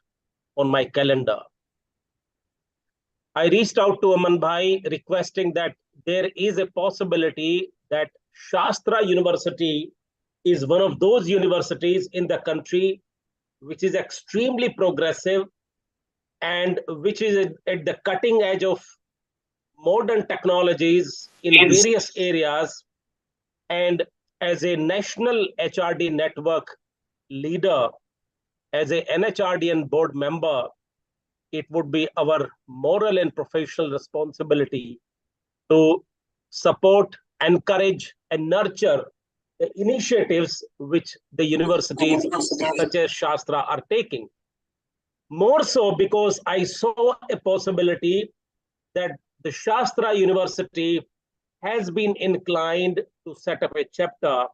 on my calendar. I reached out to Aman Bhai requesting that there is a possibility that Shastra University is one of those universities in the country which is extremely progressive and which is at the cutting edge of modern technologies in various areas. And as a national HRD network leader, as a NHRDN board member, it would be our moral and professional responsibility to support, encourage, and nurture the initiatives which the universities such as Shastra are taking. More so because I saw a possibility that the Shastra University has been inclined to set up a chapter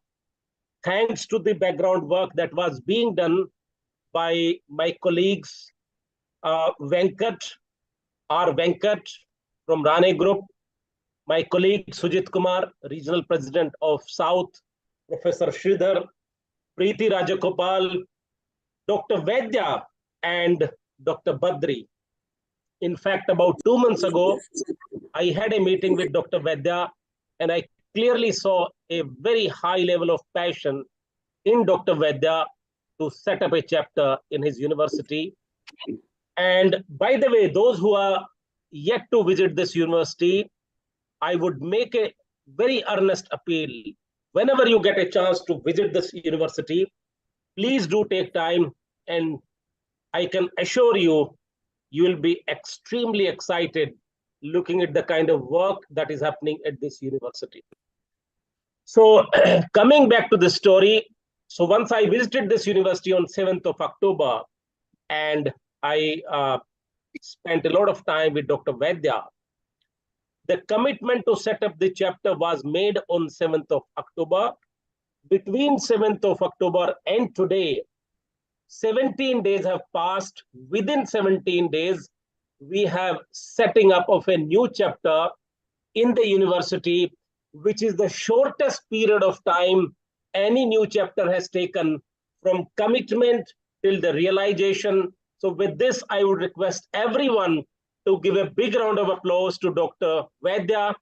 thanks to the background work that was being done by my colleagues Venkat from Rane Group, my colleague Sujit Kumar, Regional President of South, Professor Sridhar, Preeti Rajagopal, Dr. Vaidya, and Dr. Badri. In fact, about 2 months ago, I had a meeting with Dr. Vaidya, and I clearly saw a very high level of passion in Dr. Vaidya to set up a chapter in his university. And by the way, those who are yet to visit this university, I would make a very earnest appeal. Whenever you get a chance to visit this university, please do take time, and I can assure you, you will be extremely excited looking at the kind of work that is happening at this university. So coming back to the story, so once I visited this university on 7th of October, and I spent a lot of time with Dr. Vaidya, the commitment to set up the chapter was made on 7th of October. Between 7th of October and today, 17 days have passed. Within 17 days, we have setting up of a new chapter in the university, which is the shortest period of time any new chapter has taken from commitment till the realization. So with this, I would request everyone to give a big round of applause to Dr. Vaidya,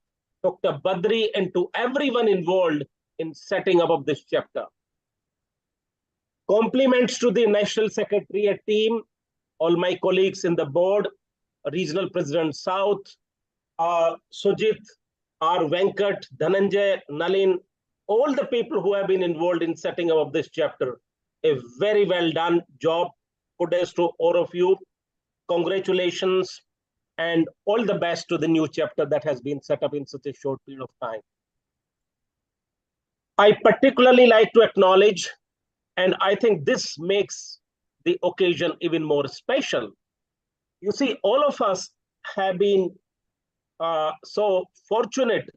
Dr. Badri, and to everyone involved in setting up of this chapter. Compliments to the National Secretariat team, all my colleagues in the board, Regional President South, Sujit, R. Venkat, Dhananjay, Nalin, all the people who have been involved in setting up of this chapter. A very well done job. Kudos to all of you. Congratulations and all the best to the new chapter that has been set up in such a short period of time. I particularly like to acknowledge, and I think this makes the occasion even more special. You see, all of us have been so fortunate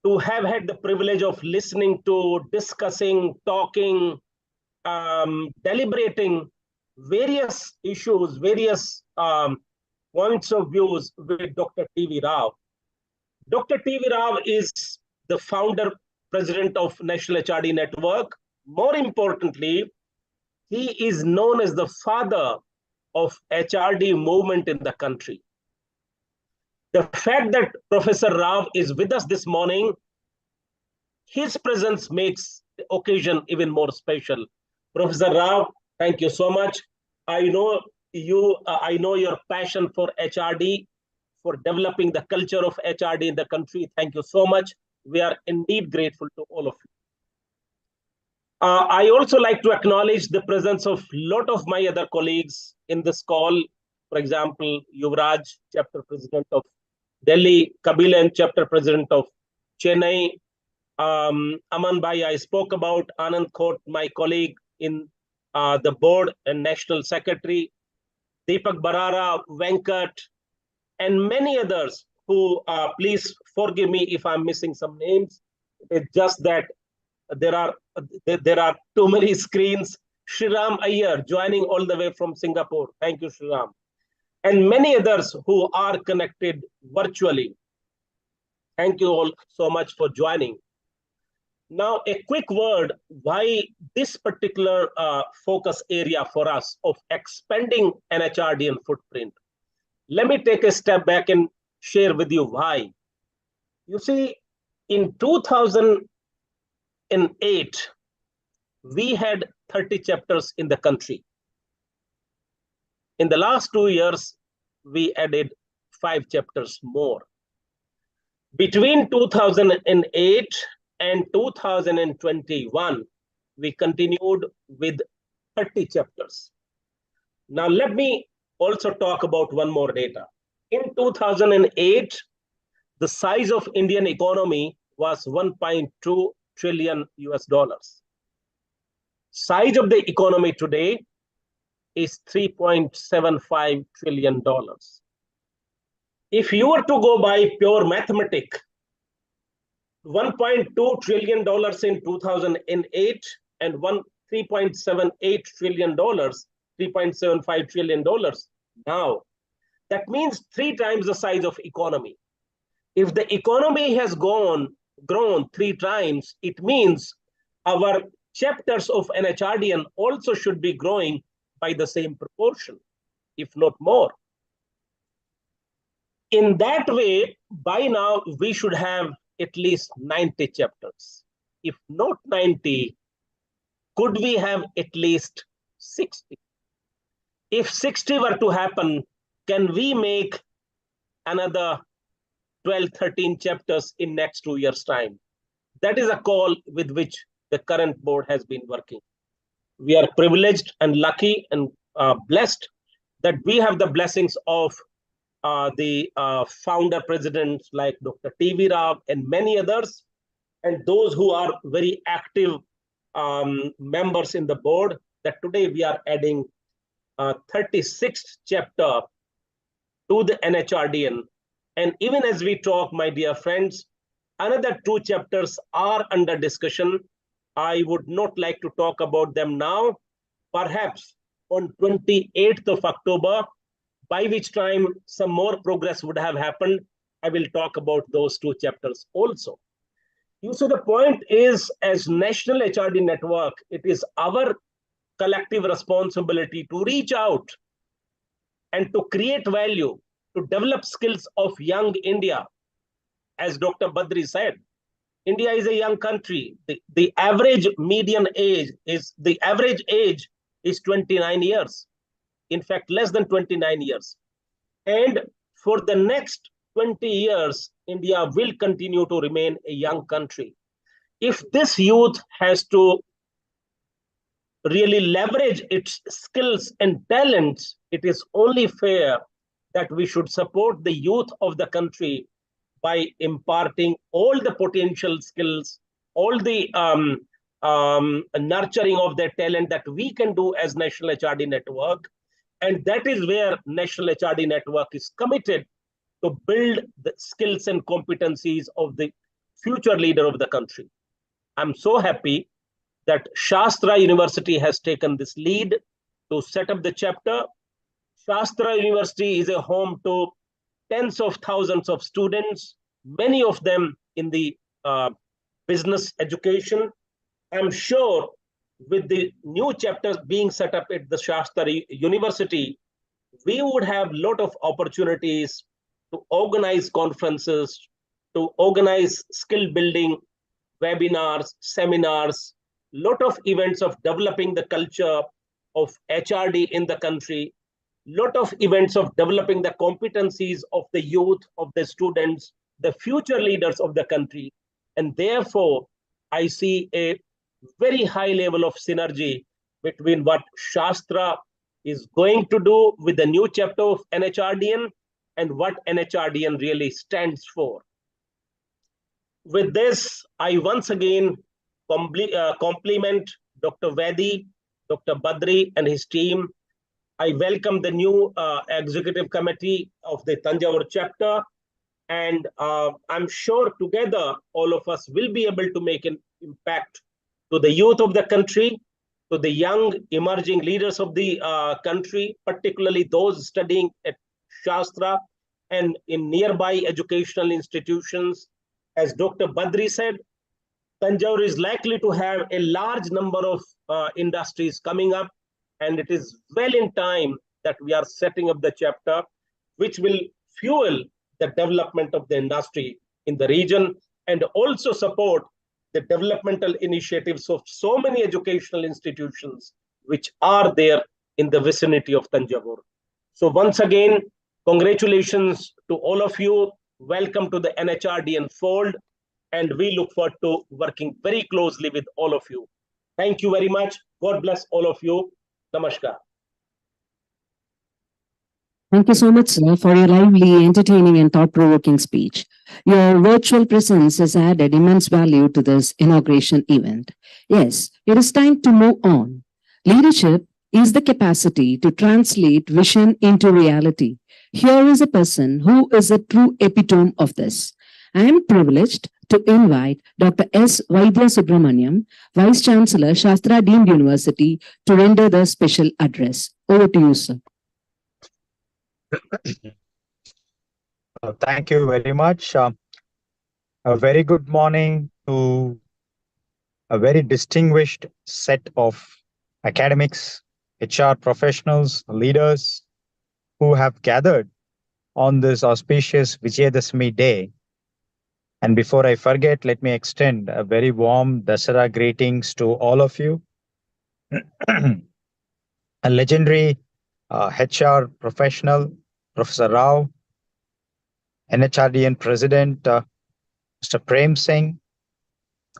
to have had the privilege of listening to, discussing, talking, deliberating various issues, various points of views with Dr. T.V. Rao. Dr. T.V. Rao is the founder, president of National HRD Network. More importantly, he is known as the father of HRD movement in the country. The fact that Professor Rao is with us this morning, his presence makes the occasion even more special. Professor Rao, thank you so much. I know you. I know your passion for HRD, for developing the culture of HRD in the country. Thank you so much. We are indeed grateful to all of you. I also like to acknowledge the presence of a lot of my other colleagues in this call. For example, Yuvraj, chapter president of Delhi, Kabilan, chapter president of Chennai, Aman Bhai, I spoke about, Anand Khot, my colleague in the board and national secretary, Deepak Barara, Venkat, and many others who, please forgive me if I'm missing some names. It's just that there are too many screens. Shriram Iyer joining all the way from Singapore. Thank you, Shriram. And many others who are connected virtually. Thank you all so much for joining. Now, a quick word why this particular focus area for us of expanding NHRDN footprint. Let me take a step back and share with you why. You see, in 2008, we had 30 chapters in the country. In the last 2 years, we added 5 chapters more. Between 2008 and 2021, we continued with 30 chapters. Now, let me also talk about one more data. In 2008, the size of Indian economy was 1.2 trillion US dollars. Size of the economy today is 3.75 trillion dollars. If you were to go by pure mathematics, $1.2 trillion in 2008 and $3.78 trillion, $3.75 trillion now. That means 3 times the size of economy. If the economy has grown 3 times, it means our chapters of NHRDN also should be growing by the same proportion, if not more. In that way, by now, we should have at least 90 chapters. If not 90, could we have at least 60? If 60 were to happen, can we make another 12, 13 chapters in next 2 years' time? That is a call with which the current board has been working. We are privileged and lucky and blessed that we have the blessings of the founder presidents like Dr. T.V. Rao and many others, and those who are very active members in the board, that today we are adding 36th chapter to the NHRDN. And even as we talk, my dear friends, another 2 chapters are under discussion. I would not like to talk about them now. Perhaps on 28th of October, by which time some more progress would have happened, I will talk about those 2 chapters also. You see, the point is, as National HRD Network, it is our collective responsibility to reach out and to create value, to develop skills of young India. As Dr. Badri said, India is a young country. The average median age is 29 years. In fact, less than 29 years. And for the next 20 years, India will continue to remain a young country. If this youth has to really leverage its skills and talents, it is only fair that we should support the youth of the country by imparting all the potential skills, all the nurturing of their talent that we can do as National HRD Network. And that is where National HRD Network is committed to build the skills and competencies of the future leader of the country. I'm so happy that Shastra University has taken this lead to set up the chapter. Shastra University is a home to tens of thousands of students, many of them in the business education. I'm sure with the new chapters being set up at the Shastra University, we would have a lot of opportunities to organize conferences, to organize skill building webinars, seminars, lot of events of developing the culture of HRD in the country, lot of events of developing the competencies of the youth, of the students, the future leaders of the country. And therefore, I see a very high level of synergy between what Shastra is going to do with the new chapter of NHRDN and what NHRDN really stands for. With this, I once again compliment Dr. Vedi, Dr. Badri and his team. I welcome the new executive committee of the Thanjavur chapter, and I'm sure together all of us will be able to make an impact to the youth of the country, to the young emerging leaders of the country, particularly those studying at Shastra and in nearby educational institutions. As Dr. Badri said, Thanjavur is likely to have a large number of industries coming up, and it is well in time that we are setting up the chapter, which will fuel the development of the industry in the region and also support the developmental initiatives of so many educational institutions which are there in the vicinity of Thanjavur. So once again, congratulations to all of you. Welcome to the NHRDN fold, and we look forward to working very closely with all of you. Thank you very much. God bless all of you. Namaskar. Thank you so much, sir, for your lively, entertaining, and thought-provoking speech. Your virtual presence has added immense value to this inauguration event. Yes, it is time to move on. Leadership is the capacity to translate vision into reality. Here is a person who is a true epitome of this. I am privileged to invite Dr. S. Vaidya Subramaniam, Vice Chancellor, Shastra Deemed University, to render the special address. Over to you, sir. Thank you very much. A very good morning to a very distinguished set of academics, HR professionals, leaders who have gathered on this auspicious Vijayadashami day. And before I forget, let me extend a very warm Dasara greetings to all of you. A legendary HR professional, Professor Rao, NHRDN President, Mr. Prem Singh,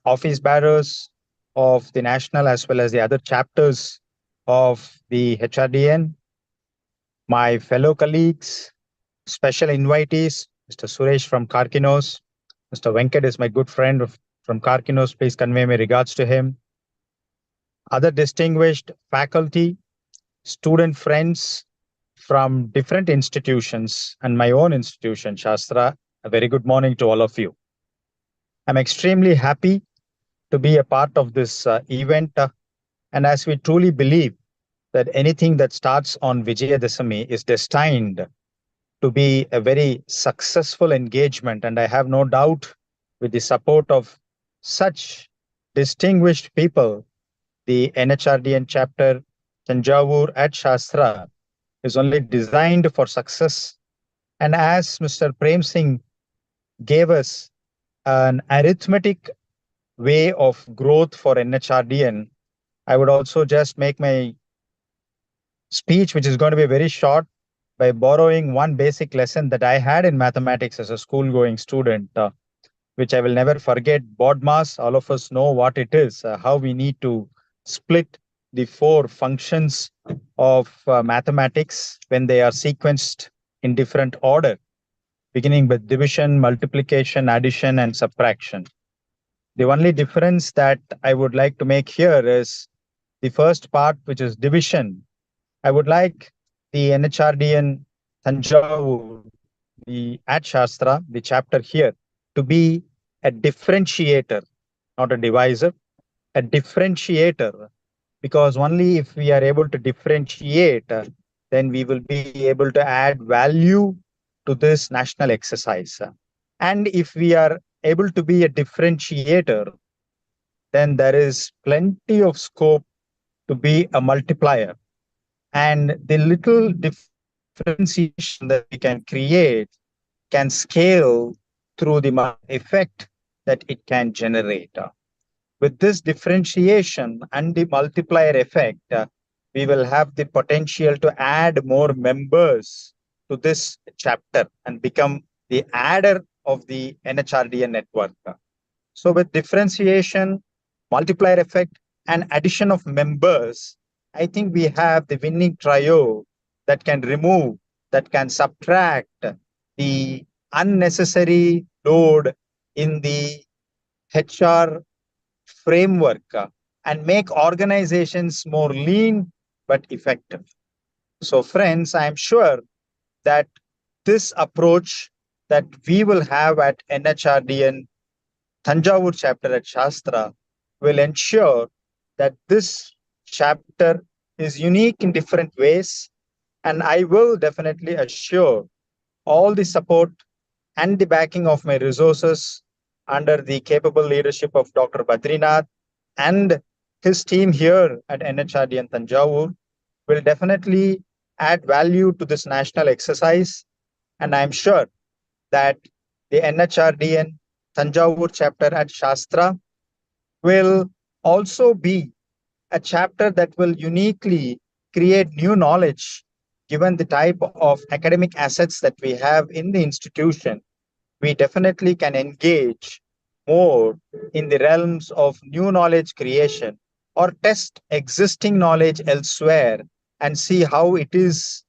office bearers of the national as well as the other chapters of the HRDN, my fellow colleagues, special invitees, Mr. Suresh from Karkinos, Mr. Venkat is my good friend from Karkinos, please convey my regards to him. Other distinguished faculty, student friends from different institutions and my own institution, Shastra, a very good morning to all of you. I'm extremely happy to be a part of this event. And as we truly believe that anything that starts on Vijayadashami is destined to be a very successful engagement. And I have no doubt with the support of such distinguished people, the NHRDN chapter Thanjavur at Shastra is only designed for success. And as Mr. Prem Singh gave us an arithmetic way of growth for NHRDN, I would also just make my speech, which is going to be very short, by borrowing one basic lesson that I had in mathematics as a school-going student, which I will never forget. BODMAS, all of us know what it is, how we need to split the four functions of mathematics when they are sequenced in different order, beginning with division, multiplication, addition, and subtraction. The only difference that I would like to make here is the first part, which is division. I would like the NHRDN Thanjavur at SASTRA, the chapter here, to be a differentiator, not a divisor, a differentiator, because only if we are able to differentiate, then we will be able to add value to this national exercise. And if we are able to be a differentiator, then there is plenty of scope to be a multiplier. And the little differentiation that we can create can scale through the effect that it can generate. With this differentiation and the multiplier effect, we will have the potential to add more members to this chapter and become the adder of the NHRDN network. So with differentiation, multiplier effect, and addition of members, I think we have the winning trio that can remove, that can subtract the unnecessary load in the HR framework and make organizations more lean but effective. So friends, I'm sure that this approach that we will have at NHRDN Thanjavur chapter at Shastra will ensure that this chapter is unique in different ways, and I will definitely assure all the support and the backing of my resources under the capable leadership of Dr. Badrinath and his team here at NHRDN Thanjavur will definitely add value to this national exercise. And I'm sure that the NHRDN Thanjavur chapter at Shastra will also be a chapter that will uniquely create new knowledge given the type of academic assets that we have in the institution. We definitely can engage more in the realms of new knowledge creation or test existing knowledge elsewhere and see how it is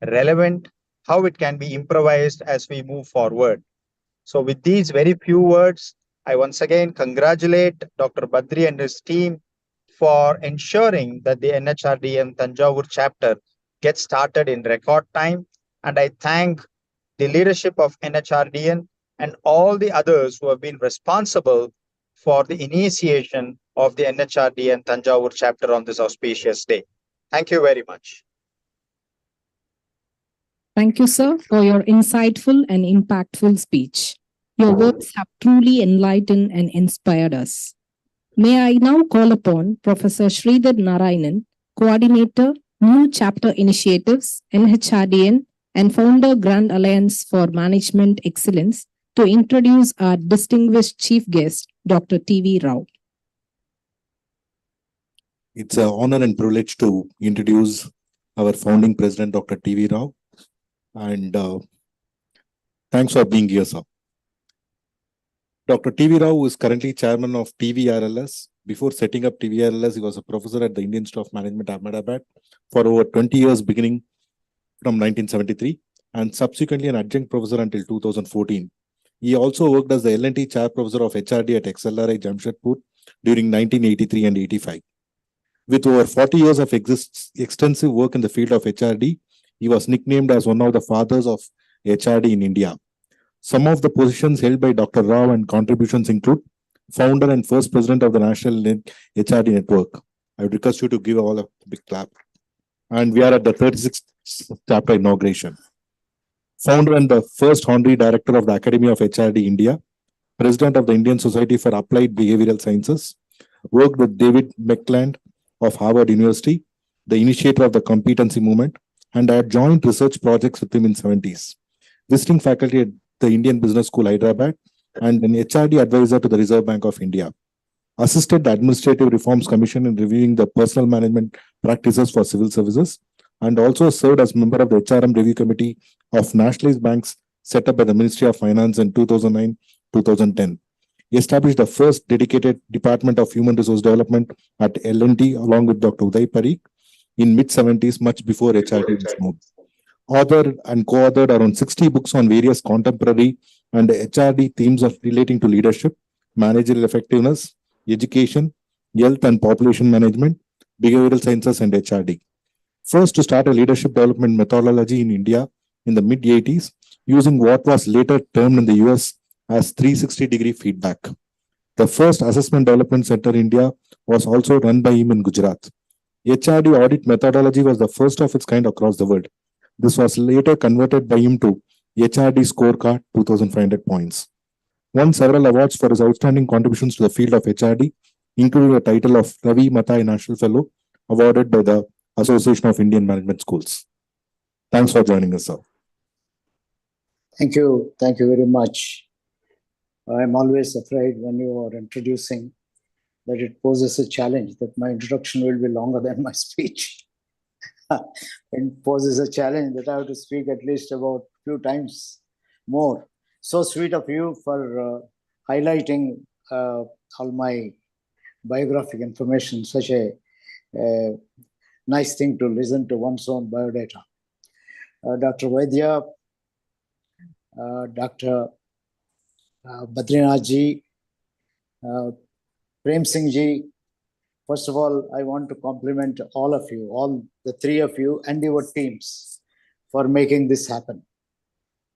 relevant, how it can be improvised as we move forward. So with these very few words, I once again congratulate Dr. Badri and his team for ensuring that the NHRDN Thanjavur chapter gets started in record time. And I thank the leadership of NHRDN and all the others who have been responsible for the initiation of the NHRDN Thanjavur chapter on this auspicious day. Thank you very much. Thank you, sir, for your insightful and impactful speech. Your words have truly enlightened and inspired us. May I now call upon Professor Sridhar Narayanan, Coordinator, New Chapter Initiatives, NHRDN, and Founder Grand Alliance for Management Excellence, to introduce our distinguished chief guest, Dr. T.V. Rao. It's an honor and privilege to introduce our founding president, Dr. T.V. Rao. And thanks for being here, sir. Dr. T.V. Rao is currently chairman of TVRLS. Before setting up TVRLS, he was a professor at the Indian Institute of Management, Ahmedabad, for over 20 years, beginning from 1973, and subsequently an adjunct professor until 2014. He also worked as the L&T chair professor of HRD at XLRI Jamshedpur during 1983 and 85. With over 40 years of extensive work in the field of HRD, he was nicknamed as one of the fathers of HRD in India. Some of the positions held by Dr. Rao and contributions include founder and first president of the National HRD Network. I would request you to give all a big clap. And we are at the 36th chapter inauguration. Founder and the first honorary director of the Academy of HRD India, president of the Indian Society for Applied Behavioral Sciences, worked with David Mackland of Harvard University, the initiator of the competency movement, and had joint research projects with him in the 70s. Visiting faculty at the Indian Business School, Hyderabad, and an HRD advisor to the Reserve Bank of India. Assisted the Administrative Reforms Commission in reviewing the personal management practices for civil services, and also served as member of the HRM Review Committee of Nationalized Banks set up by the Ministry of Finance in 2009-2010. He established the first dedicated Department of Human Resource Development at L&T along with Dr. Uday Parikh in mid-70s, much before HRD was known. Authored and co-authored around 60 books on various contemporary and HRD themes of relating to leadership, managerial effectiveness, education, health and population management, behavioral sciences, and HRD. First to start a leadership development methodology in India in the mid-80s, using what was later termed in the US as 360-degree feedback. The first assessment development center in India was also run by him in Gujarat. HRD audit methodology was the first of its kind across the world. This was later converted by him to HRD Scorecard 2,500 points. Won several awards for his outstanding contributions to the field of HRD, including the title of Ravi Matai National Fellow, awarded by the Association of Indian Management Schools. Thanks for joining us, sir. Thank you. Thank you very much. I'm always afraid when you are introducing that it poses a challenge that my introduction will be longer than my speech. It poses a challenge that I have to speak at least about a few times more. So sweet of you for highlighting all my biographic information, such a nice thing to listen to one's own biodata. Dr. Vaidya, Dr. Badrinath ji, Prem Singh ji, first of all, I want to compliment all of you, all the three of you and your teams for making this happen.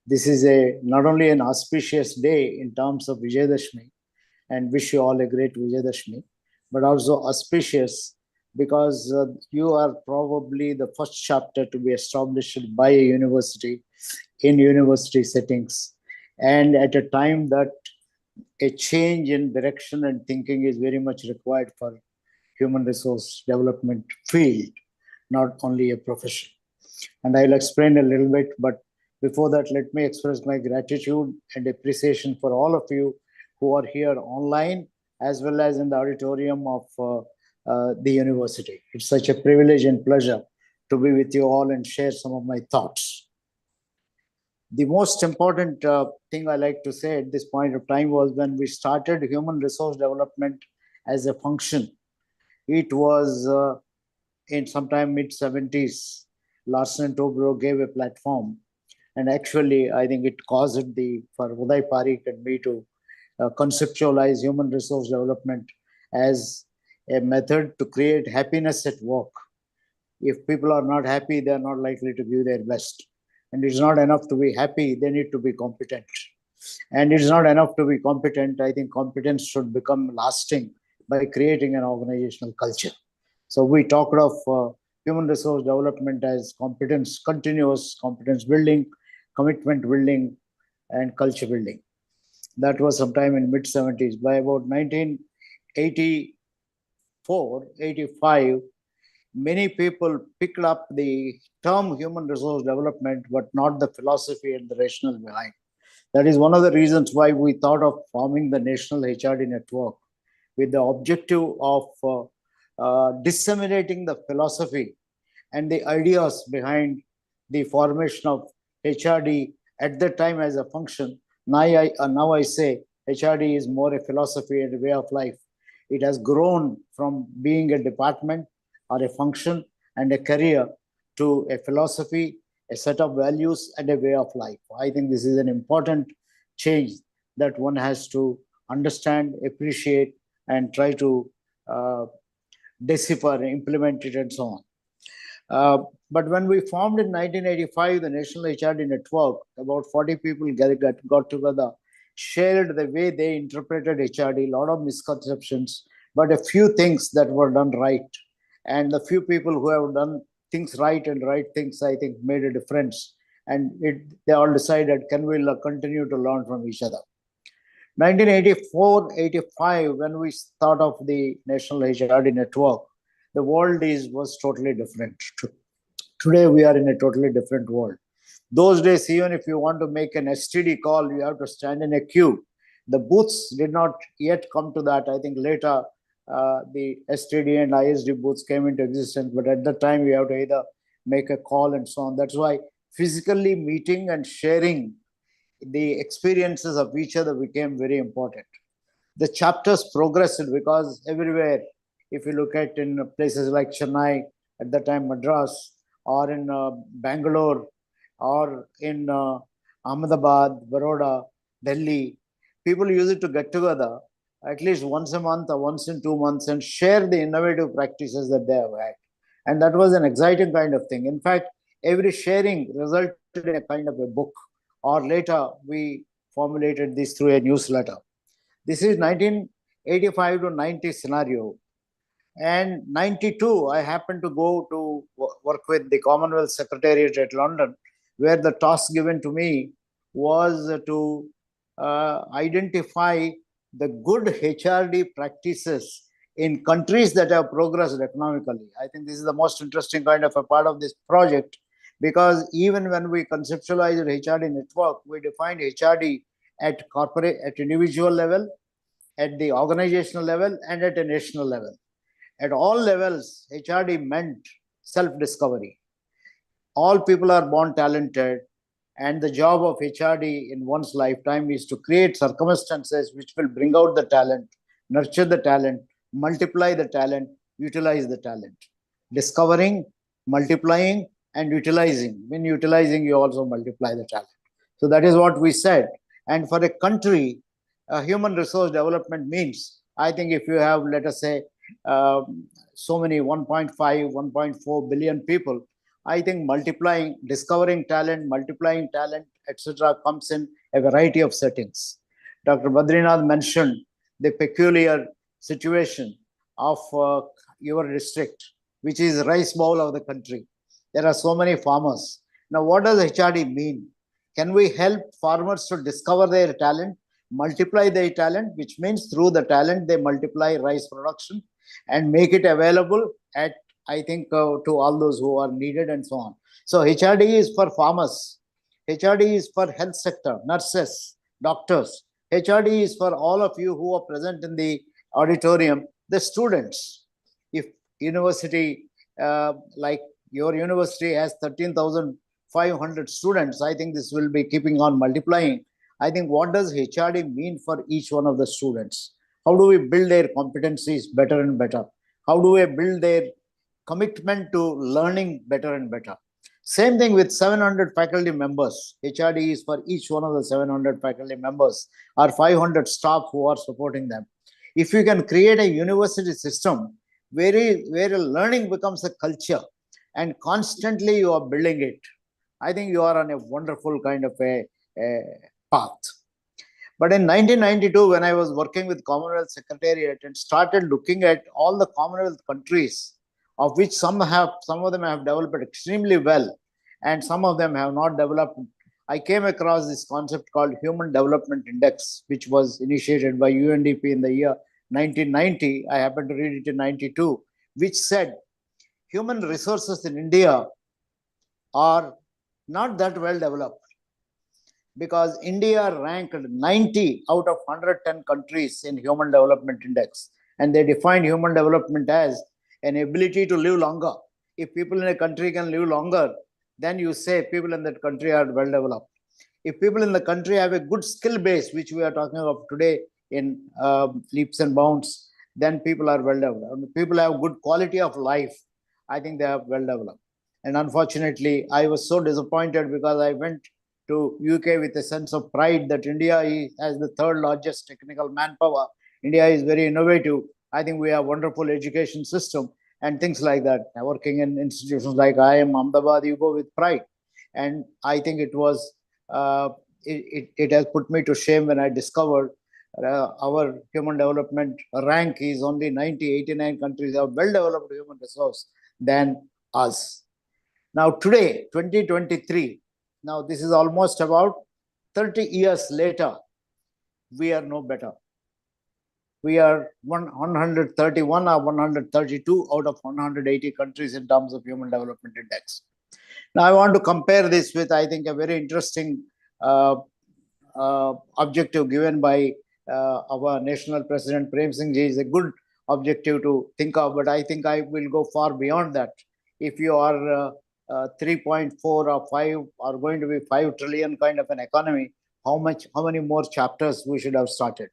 This is not only an auspicious day in terms of Vijayadashmi, and wish you all a great Vijayadashmi, but also auspicious because you are probably the first chapter to be established by a university in university settings, and at a time that a change in direction and thinking is very much required for human resource development field, not only a profession. And I'll explain a little bit, but before that, let me express my gratitude and appreciation for all of you who are here online as well as in the auditorium of the university. It's such a privilege and pleasure to be with you all and share some of my thoughts. The most important thing I like to say at this point of time was when we started human resource development as a function. It was in sometime mid-70s. Larsen and Toubro gave a platform, and actually I think it caused for Uday Parikh and me to conceptualize human resource development as a method to create happiness at work. If people are not happy, they are not likely to give their best. And it's not enough to be happy, they need to be competent. And it's not enough to be competent. I think competence should become lasting by creating an organizational culture. So we talked of human resource development as competence, continuous competence building, commitment building, and culture building. That was sometime in mid-70s. By about 1984, 85, many people picked up the term human resource development, but not the philosophy and the rationale behind. That is one of the reasons why we thought of forming the National HRD Network with the objective of disseminating the philosophy and the ideas behind the formation of HRD at that time as a function. Now I say HRD is more a philosophy and a way of life. It has grown from being a department or a function and a career to a philosophy, a set of values, and a way of life. I think this is an important change that one has to understand, appreciate, and try to decipher, implement it, and so on. But when we formed in 1985 the National HRD Network, about 40 people got together, shared the way they interpreted HRD, a lot of misconceptions, but a few things that were done right. And the few people who have done things right and right things, I think, made a difference. And they all decided, can we continue to learn from each other? 1984-85, when we thought of the National HRD Network, the world was totally different. Today, we are in a totally different world. Those days, even if you want to make an STD call, you have to stand in a queue. The booths did not yet come to that. I think later, the STD and ISD booths came into existence, but at that time, we have to either make a call and so on. That's why physically meeting and sharing the experiences of each other became very important. The chapters progressed because everywhere, if you look at in places like Chennai, at that time Madras, or in Bangalore, or in Ahmedabad, Baroda, Delhi, people used to get together at least once a month or once in 2 months and share the innovative practices that they have had. And that was an exciting kind of thing. In fact, every sharing resulted in a kind of a book or later we formulated this through a newsletter. This is 1985 to 90 scenario. And 92, I happened to go to work with the Commonwealth Secretariat at London, where the task given to me was to identify the good HRD practices in countries that have progressed economically. I think this is the most interesting kind of a part of this project, because even when we conceptualized HRD network, we defined HRD at corporate, at individual level, at the organizational level, and at a national level. At all levels, HRD meant self-discovery. All people are born talented, and the job of HRD in one's lifetime is to create circumstances which will bring out the talent, nurture the talent, multiply the talent, utilize the talent. Discovering, multiplying, and utilizing. When utilizing, you also multiply the talent. So that is what we said. And for a country, human resource development means, I think if you have, let us say, so many 1.5, 1.4 billion people, I think multiplying, discovering talent, multiplying talent, etc. comes in a variety of settings. Dr. Badrinath mentioned the peculiar situation of your district, which is rice bowl of the country. There are so many farmers. Now, what does HRD mean? Can we help farmers to discover their talent, multiply their talent, which means through the talent they multiply rice production and make it available at, I think, to all those who are needed and so on. So HRD is for farmers. HRD is for health sector, nurses, doctors. HRD is for all of you who are present in the auditorium, the students. If university, like your university has 13,500 students, I think this will be keeping on multiplying. I think what does HRD mean for each one of the students? How do we build their competencies better and better? How do we build their commitment to learning better and better? Same thing with 700 faculty members. HRD is for each one of the 700 faculty members or 500 staff who are supporting them. If you can create a university system where learning becomes a culture and constantly you are building it, I think you are on a wonderful kind of a path. But in 1992, when I was working with Commonwealth Secretariat and started looking at all the Commonwealth countries, of which some of them have developed extremely well, and some of them have not developed, I came across this concept called Human Development Index, which was initiated by UNDP in the year 1990. I happened to read it in 92, which said human resources in India are not that well developed, because India ranked 90 out of 110 countries in Human Development Index. And they defined human development as an ability to live longer. If people in a country can live longer, then you say people in that country are well developed. If people in the country have a good skill base, which we are talking of today in leaps and bounds, then people are well developed. People have good quality of life, I think they are well developed. And unfortunately, I was so disappointed because I went to UK with a sense of pride that India has the third largest technical manpower. India is very innovative. I think we have wonderful education system and things like that. Working in institutions like IIM Ahmedabad, you go with pride. And I think it was, it has put me to shame when I discovered our human development rank is only 90, 89 countries have well-developed human resource than us. Now today, 2023, now this is almost about 30 years later, we are no better. We are 131 or 132 out of 180 countries in terms of Human Development Index. Now I want to compare this with, I think, a very interesting objective given by our National President Prem Singh ji. Is a good objective to think of, but I think I will go far beyond that. If you are 3.4 or 5 are going to be 5 trillion kind of an economy, how many more chapters we should have started?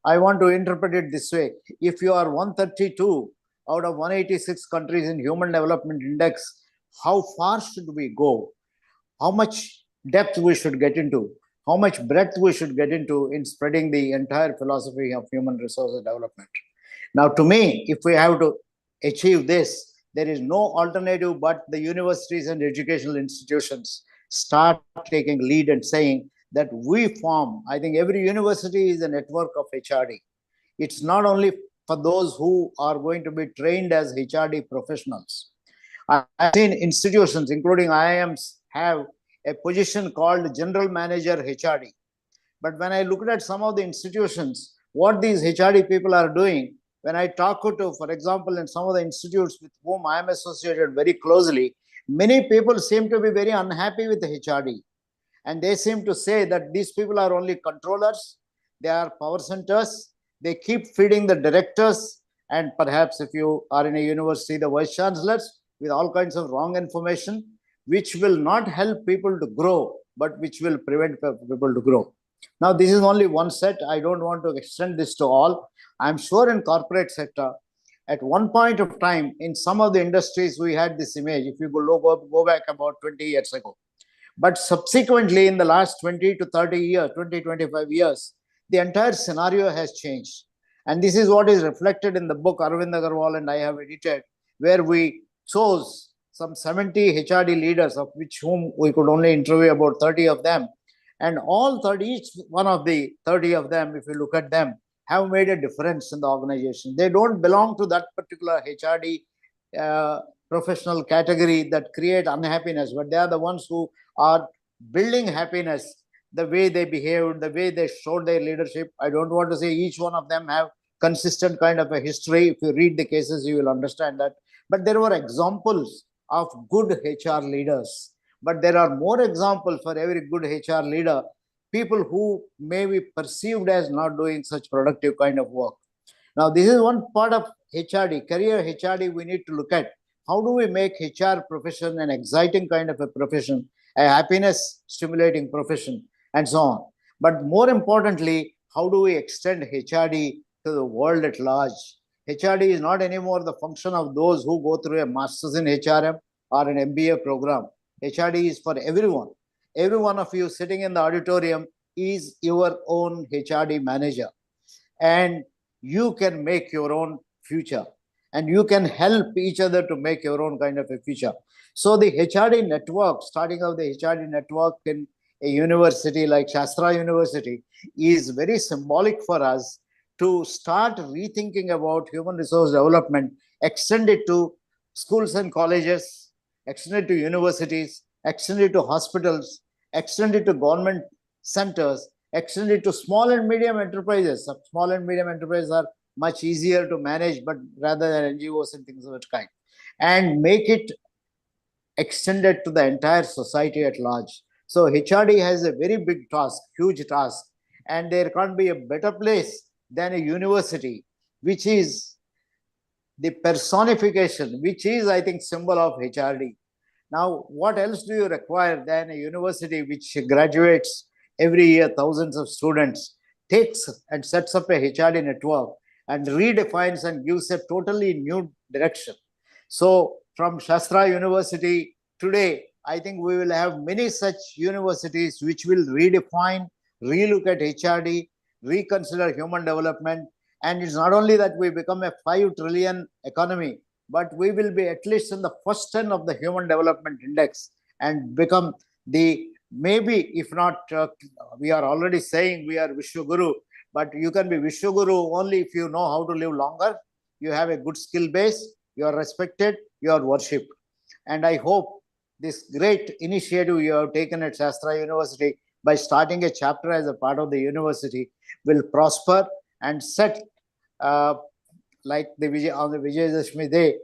I want to interpret it this way. If you are 132 out of 186 countries in Human Development Index, how far should we go? How much depth we should get into? How much breadth we should get into in spreading the entire philosophy of human resources development? Now, to me, if we have to achieve this, there is no alternative but the universities and educational institutions start taking lead and saying, that we form. I think every university is a network of HRD. It's not only for those who are going to be trained as HRD professionals. I've seen institutions, including IIMs, have a position called General Manager HRD. But when I looked at some of the institutions, what these HRD people are doing, when I talk to, for example, in some of the institutes with whom I am associated very closely, many people seem to be very unhappy with the HRD. And they seem to say that these people are only controllers, they are power centers, they keep feeding the directors, and perhaps if you are in a university, the vice chancellors, with all kinds of wrong information, which will not help people to grow, but which will prevent people to grow. Now, this is only one set. I don't want to extend this to all. I'm sure in corporate sector, at one point of time, in some of the industries, we had this image. If you go back about 20 years ago. But subsequently, in the last 20 to 30 years, 20, 25 years, the entire scenario has changed. And this is what is reflected in the book Arvind Agarwal and I have edited, where we chose some 70 HRD leaders, of which whom we could only interview about 30 of them. And all 30, each one of the 30 of them, if you look at them, have made a difference in the organization. They don't belong to that particular HRD professional category that create unhappiness, but they are the ones who are building happiness, the way they behaved, the way they showed their leadership. I don't want to say each one of them have consistent kind of a history. If you read the cases, you will understand that. But there were examples of good HR leaders. But there are more examples for every good HR leader, people who may be perceived as not doing such productive kind of work. Now, this is one part of HRD, career HRD. We need to look at how do we make HR profession an exciting kind of a profession, a happiness stimulating profession, and so on. But more importantly, how do we extend HRD to the world at large? HRD is not anymore the function of those who go through a master's in HRM or an MBA program. HRD is for everyone. Every one of you sitting in the auditorium is your own HRD manager. And you can make your own future. And you can help each other to make your own kind of a future. So the HRD network, starting of the HRD network in a university like SASTRA University, is very symbolic for us to start rethinking about human resource development, extend it to schools and colleges, extend it to universities, extend it to hospitals, extend it to government centers, extend it to small and medium enterprises. Small and medium enterprises are much easier to manage, but rather than NGOs and things of that kind, and make it extended to the entire society at large. So HRD has a very big task, huge task, and there can't be a better place than a university, which is the personification, which is, I think, symbol of HRD. Now, what else do you require than a university which graduates every year, thousands of students, takes and sets up a HRD network and redefines and gives a totally new direction. So from Shastra University today, I think we will have many such universities which will redefine, relook at HRD, reconsider human development. And it's not only that we become a 5 trillion economy, but we will be at least in the first 10 of the Human Development Index and become the, maybe if not, we are already saying we are Vishwaguru, but you can be Vishwaguru only if you know how to live longer, you have a good skill base, you are respected, you are worshipped. And I hope this great initiative you have taken at Shastra University by starting a chapter as a part of the university will prosper and set, like on the Vijayadashmi Day,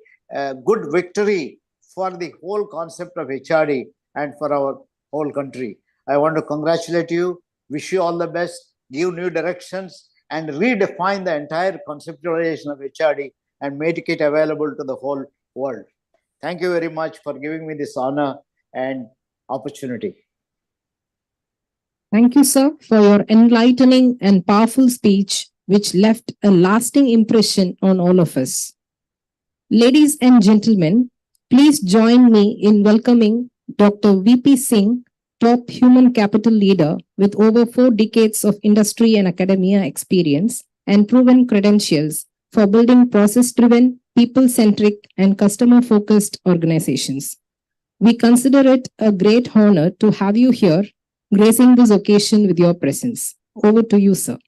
good victory for the whole concept of HRD and for our whole country. I want to congratulate you, wish you all the best, give new directions, and redefine the entire conceptualization of HRD and make it available to the whole world. Thank you very much for giving me this honor and opportunity. Thank you, sir, for your enlightening and powerful speech, which left a lasting impression on all of us. Ladies and gentlemen, please join me in welcoming Dr. VP Singh, top human capital leader with over 4 decades of industry and academia experience and proven credentials for building process-driven, people-centric, and customer-focused organizations. We consider it a great honor to have you here gracing this occasion with your presence. Over to you, sir.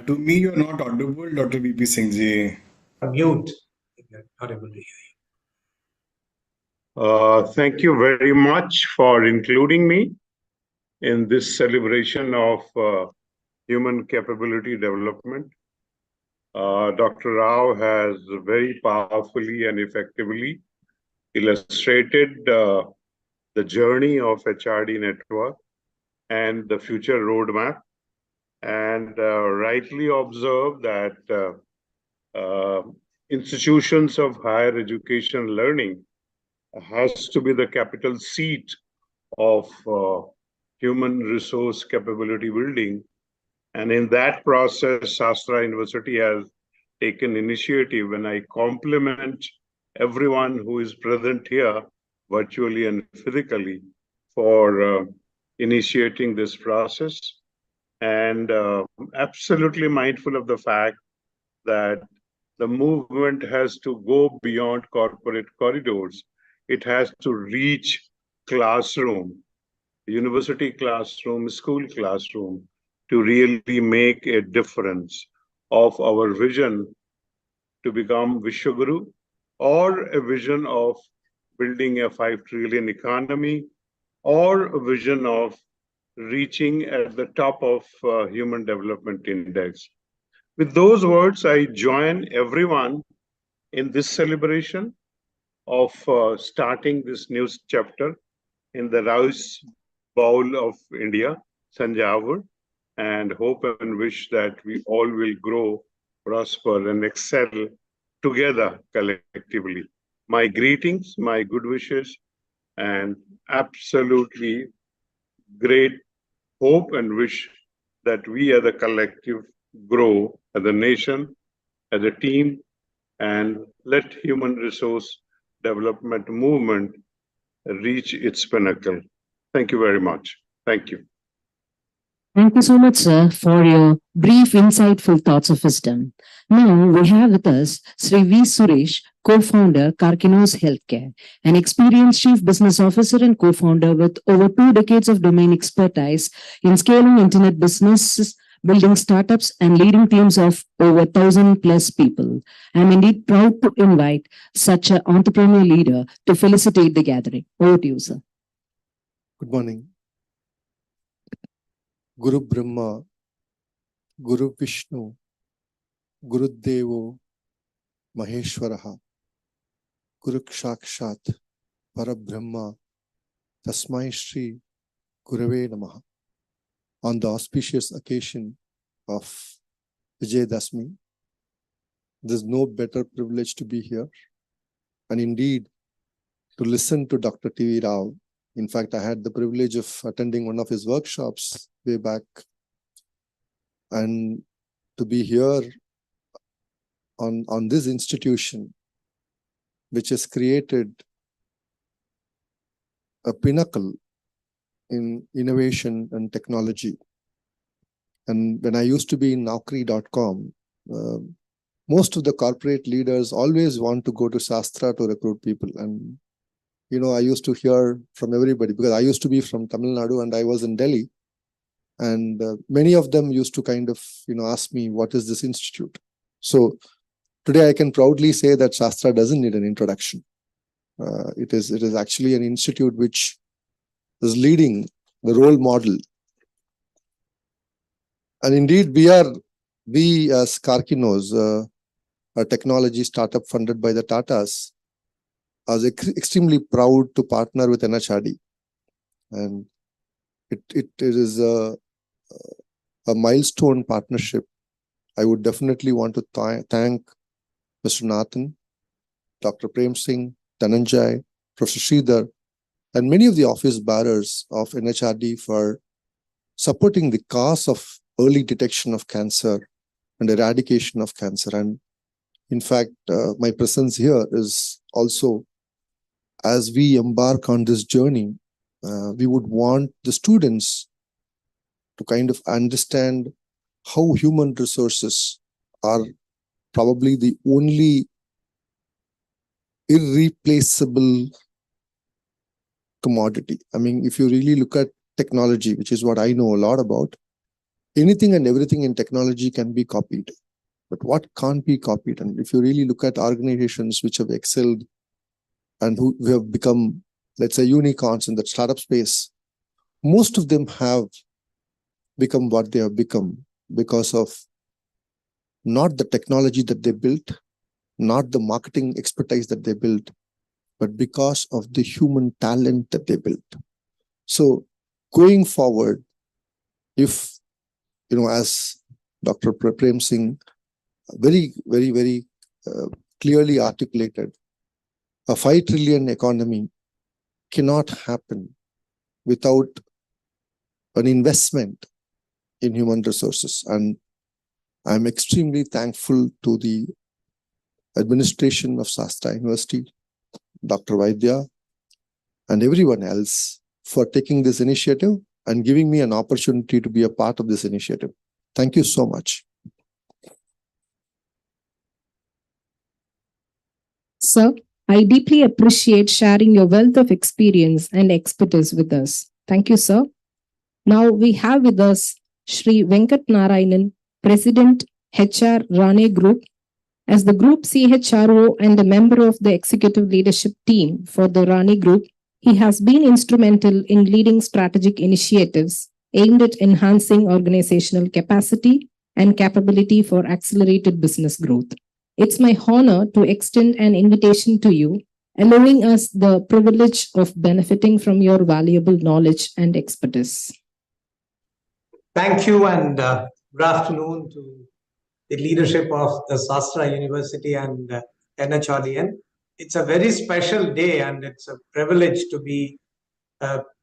To me, you're not audible, Dr. VP Singh ji. Mute. Not able to hear Thank you very much for including me in this celebration of human capability development. Dr. Rao has very powerfully and effectively illustrated the journey of HRD network and the future roadmap, and rightly observed that institutions of higher education learning has to be the capital seat of human resource capability building. And in that process, SASTRA University has taken initiative, and I compliment everyone who is present here virtually and physically for initiating this process, and absolutely mindful of the fact that the movement has to go beyond corporate corridors. It has to reach classroom, university classroom, school classroom, to really make a difference of our vision to become Vishwaguru, or a vision of building a 5 trillion economy, or a vision of reaching at the top of Human Development Index. With those words, I join everyone in this celebration of starting this new chapter in the rice bowl of India, Thanjavur, and hope and wish that we all will grow, prosper, and excel together collectively. My greetings, my good wishes, and absolutely great hope and wish that we as a collective grow as a nation, as a team, and let human resource development movement reach its pinnacle. Thank you very much. Thank you. Thank you so much, sir, for your brief, insightful thoughts of wisdom. Now we have with us Sri V. Suresh, co-founder, Karkinos Healthcare, an experienced chief business officer and co-founder with over 2 decades of domain expertise in scaling internet businesses, building startups, and leading teams of over 1,000 plus people. I'm indeed proud to invite such an entrepreneurial leader to felicitate the gathering. Over to you, sir. Good morning. Guru Brahma, Guru Vishnu, Guru Devo, Maheshwaraha, Guru Sakshat, Parabrahma, Tasmai Shri Gurave Namaha. On the auspicious occasion of Vijayadashmi, there's no better privilege to be here, and indeed to listen to Dr. T.V. Rao. In fact, I had the privilege of attending one of his workshops way back, and to be here on this institution, which has created a pinnacle in innovation and technology. And when I used to be in Naukri.com, most of the corporate leaders always want to go to SASTRA to recruit people. And, you know, I used to hear from everybody, because I used to be from Tamil Nadu and I was in Delhi. And many of them used to kind of, ask me, what is this institute? So today I can proudly say that SASTRA doesn't need an introduction. It is actually an institute which is leading the role model. And indeed, we as Karkinos, a technology startup funded by the Tatas, are extremely proud to partner with NHRD. And it is a milestone partnership. I would definitely want to thank Mr. Nathan, Dr. Prem Singh, Dhananjay, Professor Sridhar, and many of the office bearers of NHRD for supporting the cause of early detection of cancer and eradication of cancer. And in fact, my presence here is also, as we embark on this journey, we would want the students to kind of understand how human resources are probably the only irreplaceable commodity. I mean, if you really look at technology, which is what I know a lot about, anything and everything in technology can be copied. But what can't be copied? And if you really look at organizations which have excelled and who have become, let's say, unicorns in the startup space, most of them have become what they have become because of not the technology that they built, not the marketing expertise that they built, but because of the human talent that they built. So going forward, if, as Dr. Prem Singh very clearly articulated, a 5 trillion economy cannot happen without an investment in human resources. And I'm extremely thankful to the administration of SASTRA University, Dr. Vaidya, and everyone else for taking this initiative and giving me an opportunity to be a part of this initiative. Thank you so much. Sir, I deeply appreciate sharing your wealth of experience and expertise with us. Thank you, sir. Now we have with us Shri Venkat Narayanan, President, HR Rane Group. As the Group CHRO and a member of the executive leadership team for the Rane Group, he has been instrumental in leading strategic initiatives aimed at enhancing organizational capacity and capability for accelerated business growth. It's my honor to extend an invitation to you, allowing us the privilege of benefiting from your valuable knowledge and expertise. Thank you, and good afternoon to the leadership of the SASTRA University and NHRDN. It's a very special day, and it's a privilege to be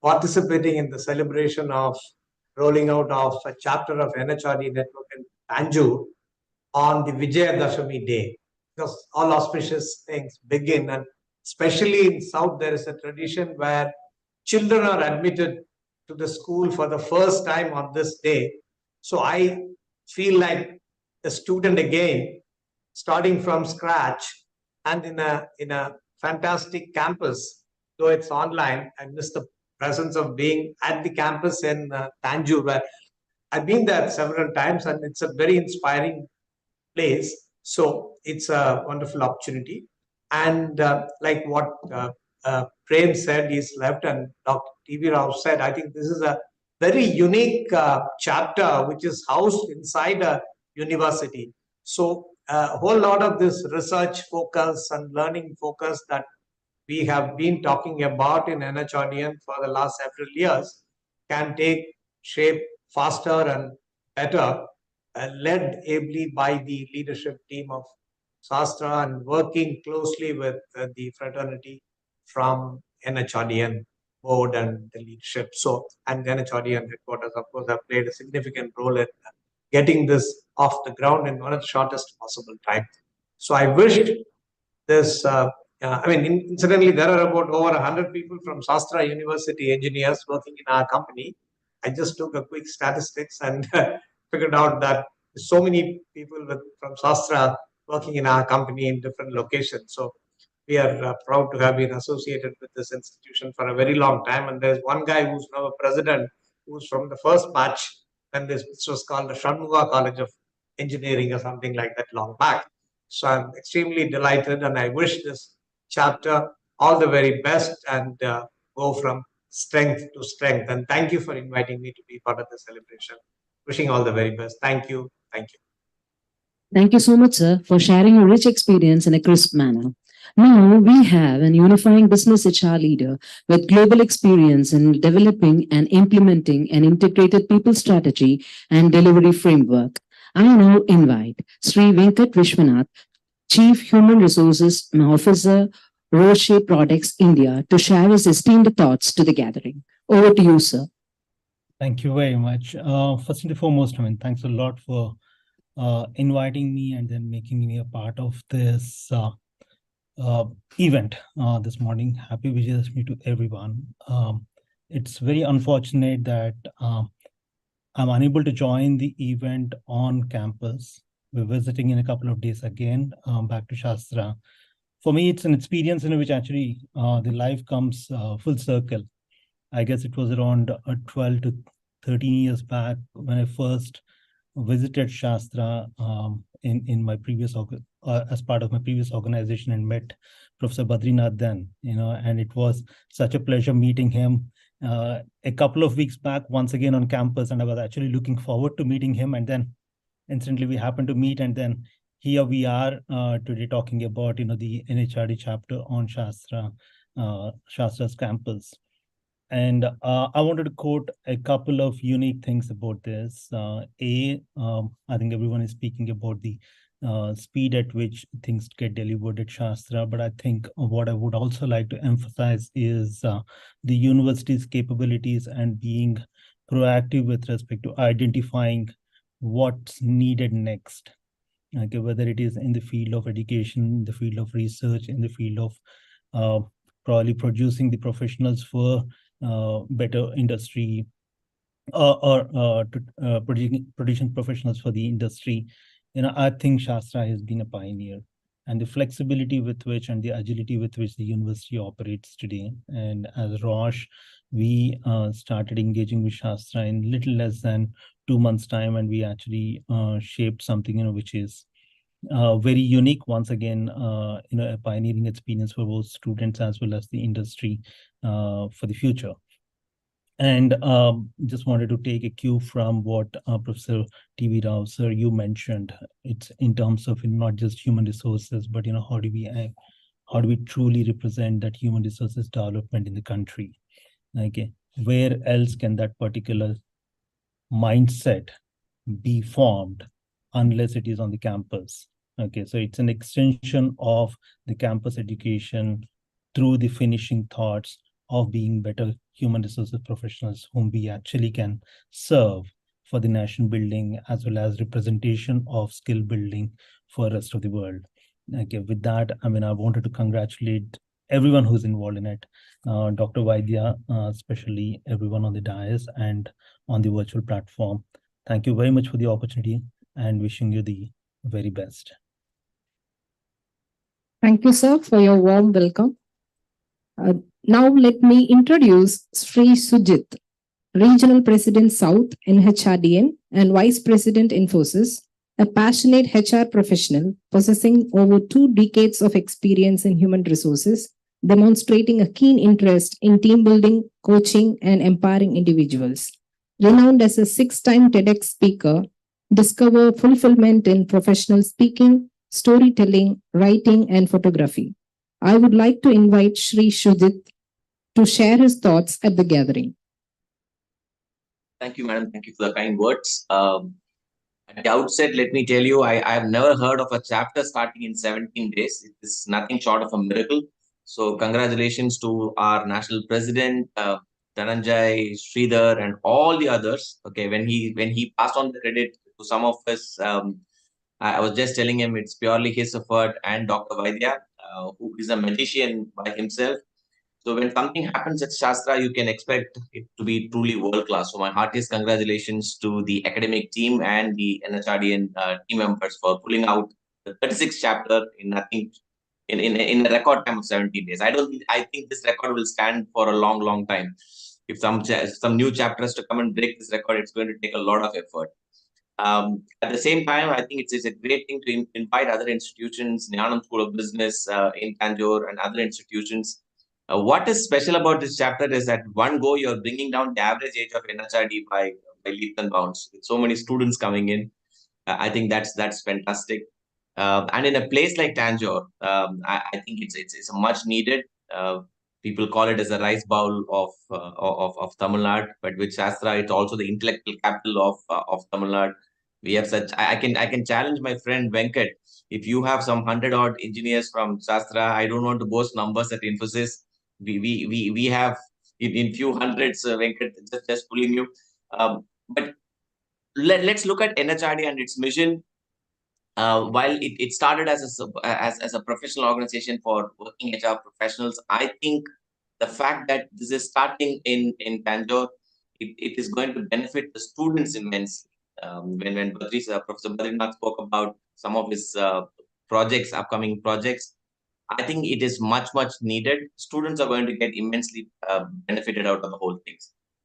participating in the celebration of rolling out of a chapter of NHRD network in Thanjavur on the Vijayadashami day, because all auspicious things begin, and especially in South, there is a tradition where children are admitted to the school for the first time on this day. So I feel like a student again, starting from scratch, and in a fantastic campus. Though it's online, I miss the presence of being at the campus in Thanjavur, where I've been there several times, and it's a very inspiring place. So it's a wonderful opportunity. And like what Prem said, he's left, and Dr. T.V. Rao said, I think this is a very unique chapter which is housed inside a university. So a whole lot of this research focus and learning focus that we have been talking about in NHRDN for the last several years can take shape faster and better, led ably by the leadership team of SASTRA and working closely with the fraternity from NHRDN board and the leadership. So, and the NHRDN headquarters, of course, have played a significant role in getting this off the ground in one of the shortest possible time. So I wished this, incidentally, there are about over 100 people from SASTRA University engineers working in our company. I just took a quick statistics and figured out that so many people from SASTRA working in our company in different locations. So we are proud to have been associated with this institution for a very long time. And there's one guy who's now a president, who's from the first batch, and this was called the Shanmuga College of Engineering or something like that long back. So I'm extremely delighted, and I wish this chapter all the very best and go from strength to strength. And thank you for inviting me to be part of the celebration. Wishing all the very best. Thank you. Thank you. Thank you so much, sir, for sharing your rich experience in a crisp manner. Now we have an unifying business HR leader with global experience in developing and implementing an integrated people strategy and delivery framework. I now invite Sri Venkat Vishwanath, Chief Human Resources Officer, Roche Products India, to share his esteemed thoughts to the gathering. Over to you, sir. Thank you very much. First and foremost, thanks a lot for inviting me and then making me a part of this event this morning. Happy Vijayadashami to everyone. It's very unfortunate that I'm unable to join the event on campus. We're visiting in a couple of days again, back to Shastra. For me, it's an experience in which actually the life comes full circle. I guess it was around 12 to 13 years back when I first visited Shastra in my previous as part of my previous organization, and met Professor Badrinath then, and it was such a pleasure meeting him a couple of weeks back once again on campus, and I was actually looking forward to meeting him, and then instantly we happened to meet, and then here we are today talking about the NHRD chapter on Shastra's campus. And I wanted to quote a couple of unique things about this. I think everyone is speaking about the speed at which things get delivered at Shastra, but I think what I would also like to emphasize is the university's capabilities and being proactive with respect to identifying what's needed next. Okay, whether it is in the field of education, in the field of research, in the field of probably producing the professionals for better industry, or producing professionals for the industry. I think Shastra has been a pioneer, and the flexibility with which and the agility with which the university operates today. And as Rosh, we started engaging with Shastra in little less than 2 months' time, and we actually shaped something which is very unique. Once again, a pioneering experience for both students as well as the industry for the future. And just wanted to take a cue from what Professor T.V. Rao, sir, you mentioned. It's in terms of not just human resources, but how do we truly represent that human resources development in the country? Okay, where else can that particular mindset be formed unless it is on the campus? Okay, so it's an extension of the campus education through the finishing thoughts of being better human resources professionals whom we actually can serve for the nation building as well as representation of skill building for the rest of the world. Okay, with that, I wanted to congratulate everyone who's involved in it, Dr. Vaidya, especially everyone on the dais and on the virtual platform. Thank you very much for the opportunity and wishing you the very best. Thank you, sir, for your warm welcome. Now let me introduce Sri Sujit, Regional President South, NHRDN, and Vice President Infosys, a passionate HR professional possessing over 2 decades of experience in human resources, demonstrating a keen interest in team building, coaching, and empowering individuals. Renowned as a 6-time TEDx speaker, discover fulfillment in professional speaking, storytelling, writing, and photography. I would like to invite Sri Sujit to share his thoughts at the gathering. Thank you, madam. Thank you for the kind words. At the outset, let me tell you, I have never heard of a chapter starting in 17 days. It is nothing short of a miracle. So congratulations to our national president, Dhananjay, Sridhar, and all the others. Okay, when he passed on the credit to some of us, I was just telling him it's purely his effort, and Dr. Vaidya, who is a magician by himself. So when something happens at Shastra, you can expect it to be truly world-class. So my heartiest congratulations to the academic team and the NHRDN team members for pulling out the 36th chapter in a record time of 17 days. I think this record will stand for a long, long time. If some new chapters to come and break this record, it's going to take a lot of effort. At the same time, I think it's a great thing to invite other institutions, Jnanam School of Business in Thanjavur and other institutions. What is special about this chapter is that one go, you're bringing down the average age of NHRD by leaps and bounds. With so many students coming in, I think that's fantastic. And in a place like Thanjavur, I think it's a much needed. People call it as a rice bowl of Tamil Nadu, but with Shastra, it's also the intellectual capital of Tamil Nadu. We have such. I can challenge my friend Venkat. If you have some 100-odd engineers from Shastra, I don't want to boast numbers at Infosys. We have in few hundreds, Venkat, just pulling you. But let's look at NHRD and its mission. While it started as a professional organization for working HR professionals, I think the fact that this is starting in Thanjavur it is going to benefit the students immensely. When Professor Badrinath spoke about some of his projects, upcoming projects, I think it is much needed. Students are going to get immensely benefited out of the whole thing.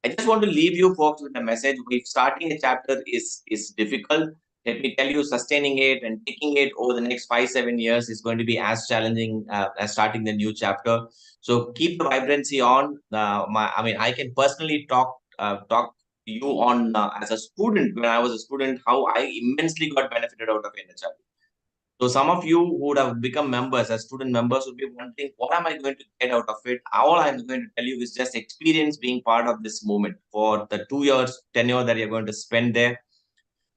I just want to leave you folks with a message. If starting a chapter is difficult, let me tell you, sustaining it and taking it over the next 5-7 years is going to be as challenging as starting the new chapter. So keep the vibrancy on. I can personally talk to you on as a student, when I was a student, how I immensely got benefited out of NHRD. So some of you who would have become members as student members would be wondering, what am I going to get out of it? All I'm going to tell you is just experience being part of this movement for the 2 years tenure that you're going to spend there.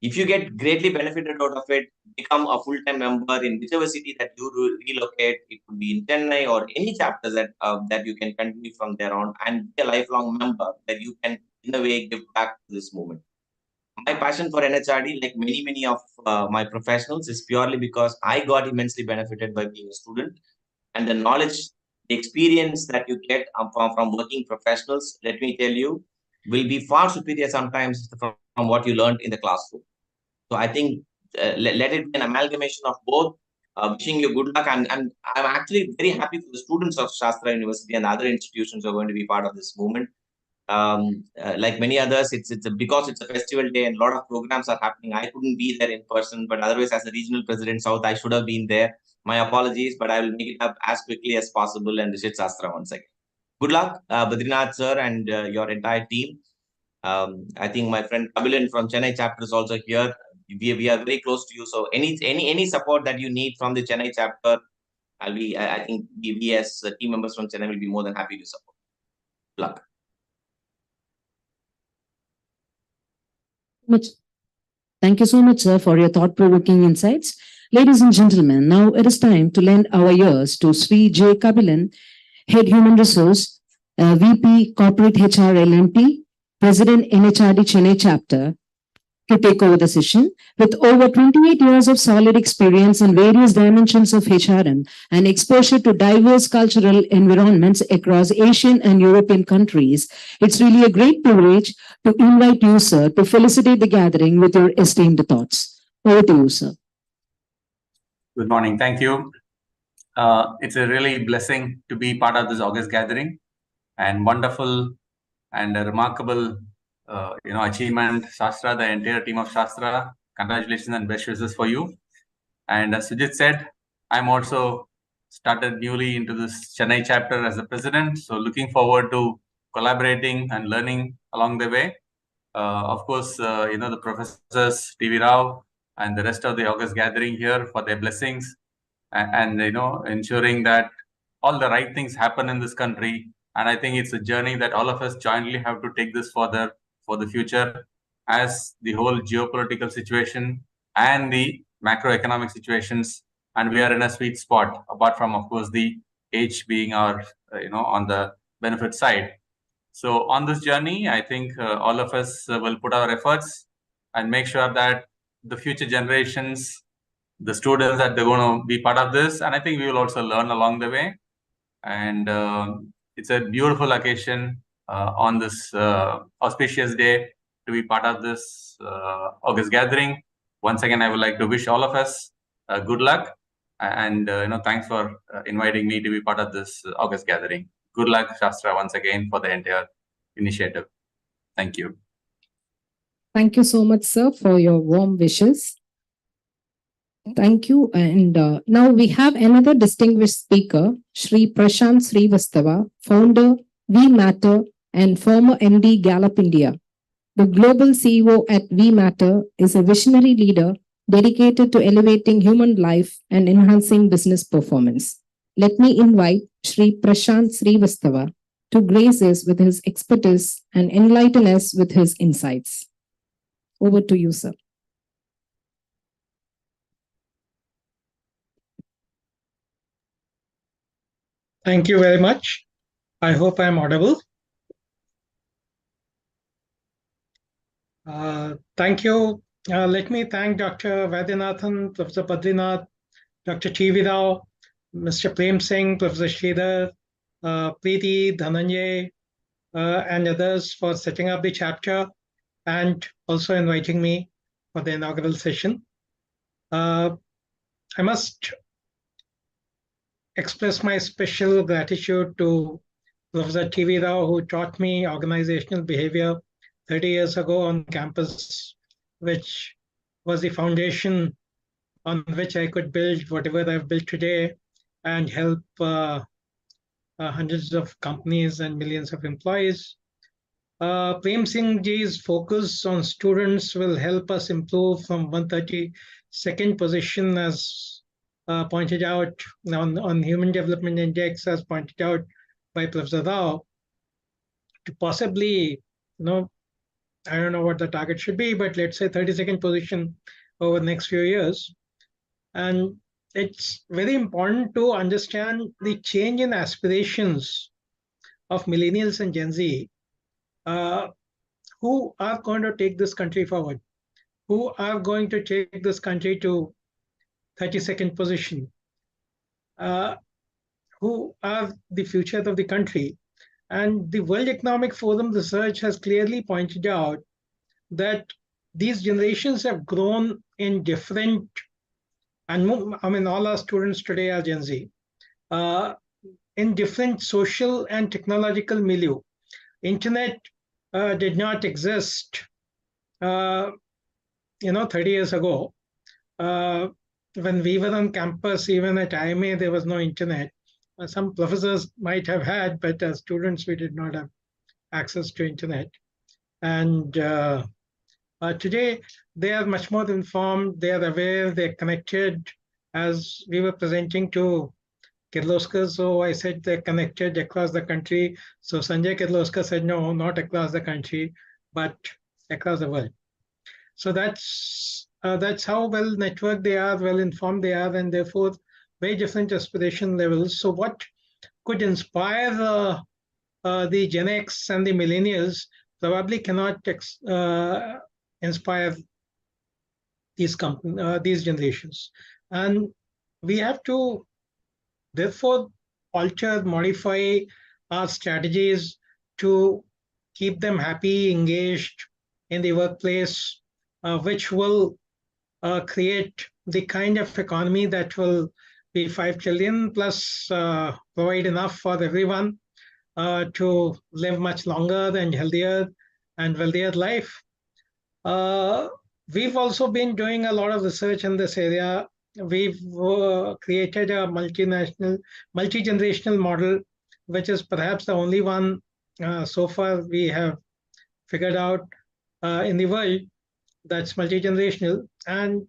If you get greatly benefited out of it, become a full-time member in whichever city that you relocate. It could be in Chennai or any chapters that you can continue from there on, and be a lifelong member that you can, in a way, give back to this movement. My passion for NHRD, like many of my professionals, is purely because I got immensely benefited by being a student, and the knowledge, the experience that you get from working professionals, let me tell you, will be far superior sometimes from what you learned in the classroom. So I think let it be an amalgamation of both. Wishing you good luck, and I'm actually very happy for the students of SASTRA University and other institutions who are going to be part of this movement. Like many others, because it's a festival day and a lot of programs are happening. I couldn't be there in person, but otherwise, as a regional president South, I should have been there. My apologies, but I will make it up as quickly as possible and visit SASTRA once again. Good luck, Badrinath sir, and your entire team. I think my friend Kabilan from Chennai chapter is also here. We are very close to you. So any support that you need from the Chennai chapter, I think we as team members from Chennai will be more than happy to support. Good luck. Thank you so much, sir, for your thought-provoking insights. Ladies and gentlemen, now it is time to lend our ears to Sri J. Kabilan, Head Human Resource, VP Corporate HR LNP, President NHRD Chennai Chapter, to take over the session. With over 28 years of solid experience in various dimensions of HRM and exposure to diverse cultural environments across Asian and European countries, it's really a great privilege to invite you, sir, to felicitate the gathering with your esteemed thoughts. Over to you, sir. Good morning. Thank you. It's a really blessing to be part of this August gathering, and wonderful and a remarkable achievement. SASTRA, the entire team of SASTRA, congratulations and best wishes for you. And as Sujit said, I'm also started newly into this Chennai chapter as the president. So looking forward to collaborating and learning along the way. Of course, the professors, TV Rao, and the rest of the August gathering here for their blessings, and ensuring that all the right things happen in this country. And I think it's a journey that all of us jointly have to take this further for the future, as the whole geopolitical situation and the macroeconomic situations, and we are in a sweet spot, apart from, of course, the age being our on the benefit side. So on this journey, I think all of us will put our efforts and make sure that the future generations, the students, that they're going to be part of this, and I think we will also learn along the way. And it's a beautiful occasion on this auspicious day to be part of this August gathering. Once again, I would like to wish all of us good luck, and thanks for inviting me to be part of this August gathering. Good luck, SASTRA, once again, for the entire initiative. Thank you. Thank you so much, sir, for your warm wishes. Thank you. And now we have another distinguished speaker, Shri Prashant Srivastava, founder, We Matter, and former MD Gallup India. The global CEO at We Matter is a visionary leader dedicated to elevating human life and enhancing business performance. Let me invite Shri Prashant Srivastava to grace us with his expertise and enlighten us with his insights. Over to you, sir. Thank you very much. I hope I'm audible. Thank you. Let me thank Dr. Vaidyanathan, Professor Badrinath, Dr. TV Rao, Mr. Prem Singh, Professor Sridhar, Preeti, Dhananjay, and others for setting up the chapter and also inviting me for the inaugural session. I must express my special gratitude to Professor T.V. Rao, who taught me organizational behavior 30 years ago on campus, which was the foundation on which I could build whatever I've built today and help hundreds of companies and millions of employees. Prem Singh ji's focus on students will help us improve from 132nd position as pointed out on Human Development Index as pointed out by Professor Rao to possibly, I don't know what the target should be, but let's say 32nd position over the next few years. And it's very important to understand the change in aspirations of millennials and Gen Z who are going to take this country forward, who are going to take this country to 32nd position, who are the future of the country. And the World Economic Forum research has clearly pointed out that these generations have grown in different, and I mean, all our students today are Gen Z, in different social and technological milieu. Internet did not exist, 30 years ago. When we were on campus, even at IMA, there was no internet. Some professors might have had, but as students, we did not have access to internet. And today, they are much more informed, they are aware, they're connected. As we were presenting to Kirloskar, so I said they're connected across the country. So Sanjay Kirloskar said, no, not across the country, but across the world. So that's how well networked they are, well informed they are, and therefore very different aspiration levels. So what could inspire the Gen X and the millennials probably cannot inspire these generations, and we have to therefore alter, modify our strategies to keep them happy, engaged in the workplace, which will create the kind of economy that will be 5 trillion plus provide enough for everyone to live much longer and healthier and wealthier life. We've also been doing a lot of research in this area. We've created a multi-generational model, which is perhaps the only one so far we have figured out in the world that's multi-generational. And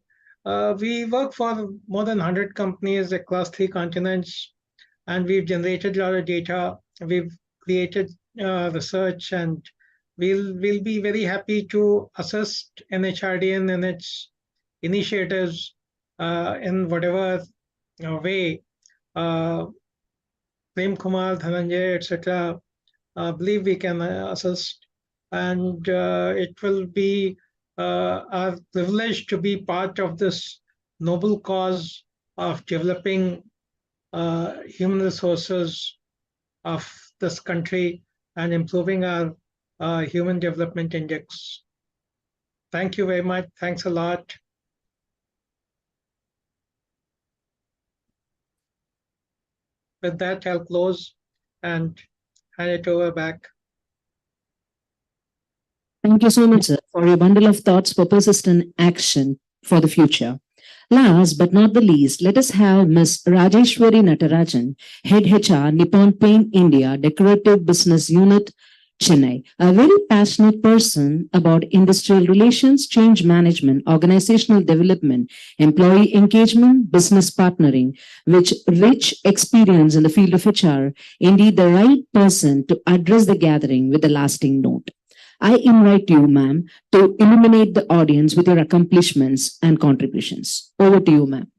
we work for more than 100 companies across 3 continents, and we've generated a lot of data. We've created research, and we'll be very happy to assist NHRDN and its initiatives in whatever way. Prem Kumar, Dhananjay, etc. Believe we can assist, and it will be our privilege to be part of this noble cause of developing human resources of this country and improving our Human Development Index. Thank you very much. Thanks a lot. With that, I'll close and hand it over back. Thank you so much, sir, for your bundle of thoughts for persistent action for the future. Last but not the least, let us have Ms. Rajeshwari Natarajan, Head HR, Nippon Paint India, Decorative Business Unit, Chennai, a very passionate person about industrial relations, change management, organizational development, employee engagement, business partnering, with rich experience in the field of HR, indeed the right person to address the gathering with a lasting note. I invite you, ma'am, to illuminate the audience with your accomplishments and contributions. Over to you, ma'am.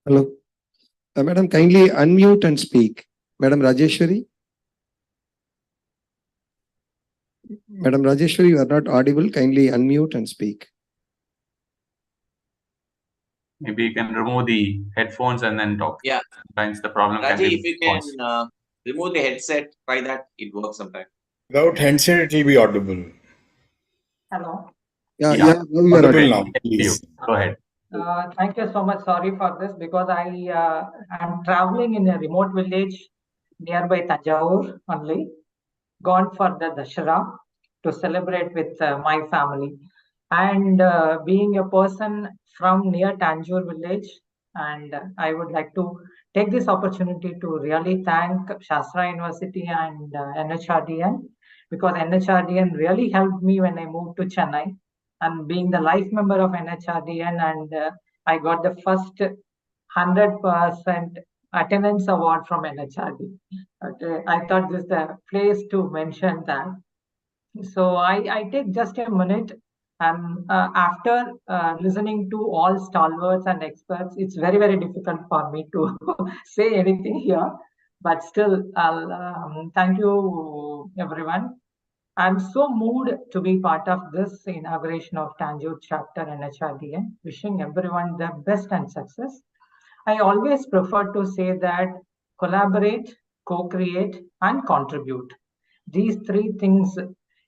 Hello. Madam, kindly unmute and speak. Madam Rajeshwari. Madam Rajeshwari, you are not audible. Kindly unmute and speak. Maybe you can remove the headphones and then talk. Yeah. Sometimes the problem can Raji, be if you phones. can remove the headset, try that. It works sometimes. Without handset, it will be audible. Hello. Yeah, Yeah. yeah. Now you are Audible audible. now, please. Go ahead. Thank you so much. Sorry for this because I am traveling in a remote village nearby Thanjavur only. Gone for the Dashara to celebrate with my family. And being a person from near Thanjavur village, and I would like to take this opportunity to really thank SASTRA University and NHRDN because NHRDN really helped me when I moved to Chennai. And being the life member of NHRDN, and I got the first 100% attendance award from NHRD. Okay, I thought this is the place to mention that. So I take just a minute, and after listening to all stalwarts and experts, it's very difficult for me to say anything here. But still, I'll thank you everyone. I'm so moved to be part of this inauguration of Thanjavur chapter NHRDN. Wishing everyone the best and success. I always prefer to say that collaborate, co-create, and contribute. These three things,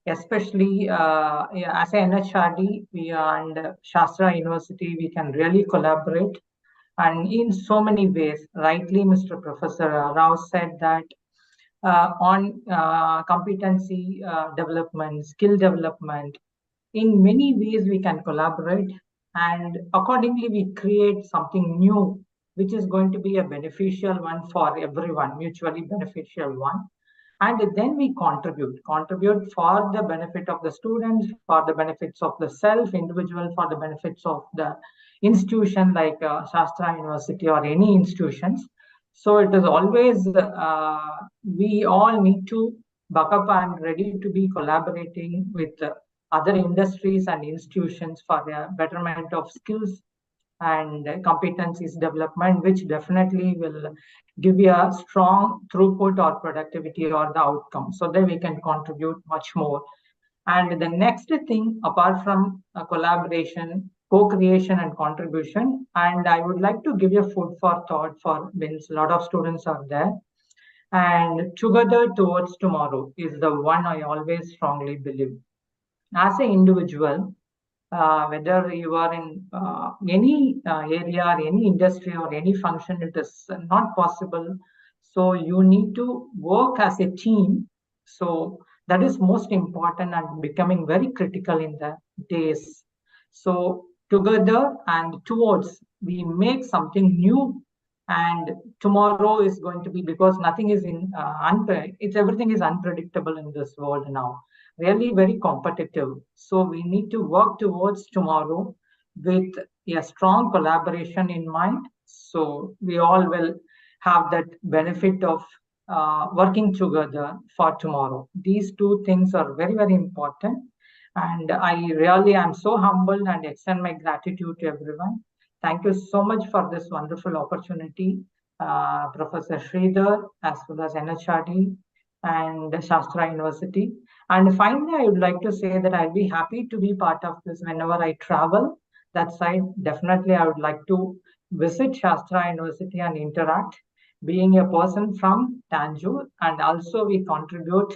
especially as an NHRD and SASTRA University, we can really collaborate. And in so many ways, rightly Mr. Professor Rao said that on competency development, skill development, in many ways we can collaborate, and accordingly we create something new which is going to be a beneficial one for everyone, mutually beneficial one. And then we contribute for the benefit of the students, for the benefits of the self individual, for the benefits of the institution like SASTRA University or any institutions. So it is always we all need to buck up and ready to be collaborating with other industries and institutions for the betterment of skills and competencies development, which definitely will give you a strong throughput or productivity or the outcome, so that we can contribute much more. And the next thing, apart from collaboration, co-creation and contribution, and I would like to give you food for thought for since a lot of students are there. And together towards tomorrow is the one I always strongly believe. As an individual, whether you are in any area or any industry or any function, it is not possible. So you need to work as a team. So that is most important and becoming very critical in the days. So together and towards, we make something new. And tomorrow is going to be, because nothing is in everything is unpredictable in this world now, really very competitive. So we need to work towards tomorrow with a strong collaboration in mind. So we all will have that benefit of working together for tomorrow. These two things are very important. And I really am so humbled and extend my gratitude to everyone. Thank you so much for this wonderful opportunity, Professor Sridhar, as well as NHRD and SASTRA University. And finally, I would like to say that I'll be happy to be part of this whenever I travel that side. Definitely, I would like to visit SASTRA University and interact, being a person from Thanjavur, and also we contribute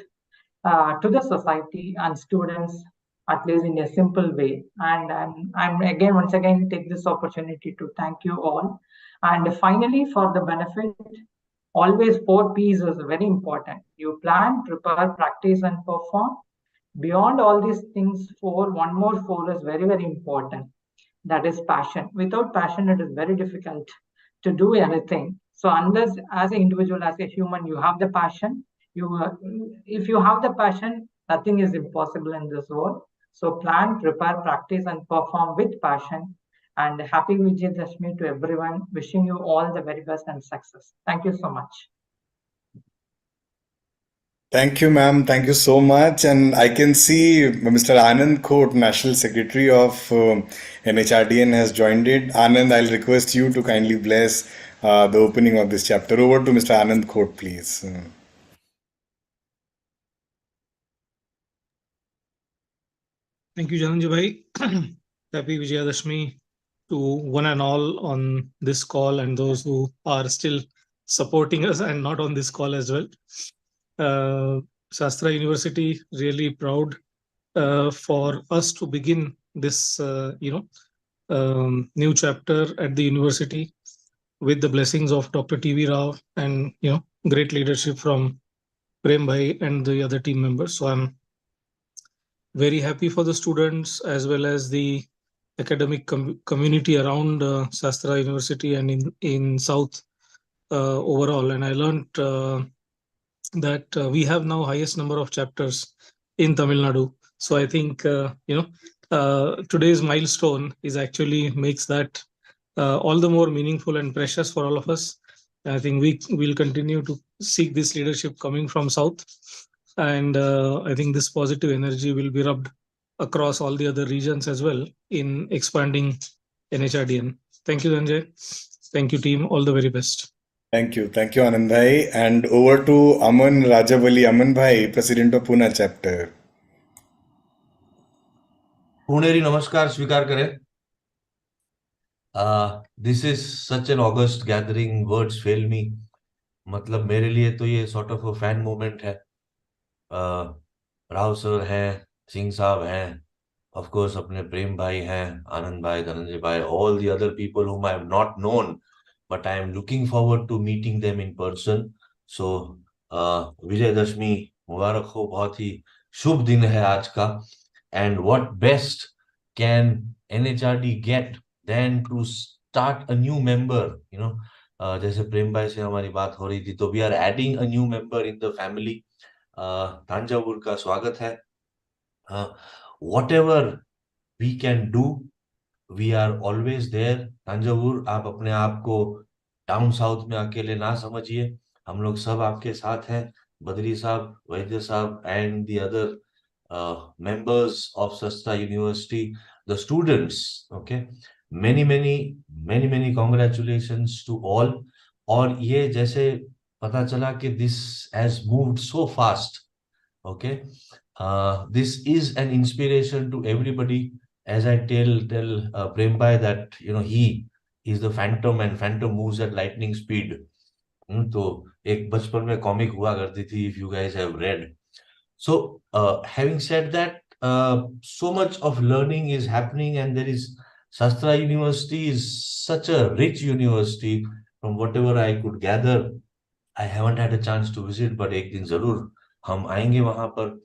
to the society and students, at least in a simple way. And I'm again, once again, take this opportunity to thank you all. And finally, for the benefit, always 4 P's is very important. You plan, prepare, practice, and perform. Beyond all these things, one more 4 is very important. That is passion. Without passion, it is very difficult to do anything. So unless as an individual, as a human, you have the passion, if you have the passion, nothing is impossible in this world. So plan, prepare, practice, and perform with passion. And happy Vijayadashmi to everyone. Wishing you all the very best and success. Thank you so much. Thank you, ma'am. Thank you so much. And I can see Mr. Anand Khote, National Secretary of NHRDN, has joined it. Anand, I'll request you to kindly bless the opening of this chapter. Over to Mr. Anand Khote, please. Thank you, Jananji Bhai. Happy Vijayadashmi to one and all on this call and those who are still supporting us and not on this call as well. Shastra University really proud for us to begin this, new chapter at the university with the blessings of Dr. T.V. Rao and great leadership from Prem Bhai and the other team members. So I'm very happy for the students as well as the academic community around Shastra University and in South overall. And I learned that we have now highest number of chapters in Tamil Nadu. So I think today's milestone is actually makes that all the more meaningful and precious for all of us. I think we will continue to seek this leadership coming from South, and I think this positive energy will be rubbed across all the other regions as well in expanding NHRDN. Thank you, Sanjay. Thank you, team. All the very best. Thank you, Anand Bhai. And over to Aman Rajavali. Aman Bhai, President of Pune chapter. Puneri नमस्कार स्वीकार करें. This is such an august gathering. Words fail me. मतलब मेरे लिए तो ये sort of a fan moment है. Rao sir हैं, सिंह साहब हैं, of course अपने प्रेम भाई हैं, आनंद भाई, धनंजय भाई, all the other people whom I have not known, but I am looking forward to meeting them in person. So Vijayadashami मुबारक हो. बहुत ही शुभ दिन है आज का. And what best can NHRD get than to start a new member, जैसे प्रेम भाई से हमारी बात हो रही थी, तो we are adding a new member in the family. Thanjavur का स्वागत है. Whatever we can do, we are always there. Thanjavur, आप अपने आप को डाउन साउथ में अकेले ना समझिए. हम लोग सब आपके साथ हैं. बद्री साहब, वैद्य साहब and the other members of SASTRA University, the students, okay, many congratulations to all. और ये जैसे पता चला कि this has moved so fast, okay, this is an inspiration to everybody. As I tell Prem Bhai that he is the phantom and phantom moves at lightning speed. तो एक बचपन में कॉमिक हुआ करती थी, if you guys have read. So having said that, so much of learning is happening, and there is Shastra University is such a rich university. From whatever I could gather, I haven't had a chance to visit, but एक दिन जरूर हम आएंगे वहां पर.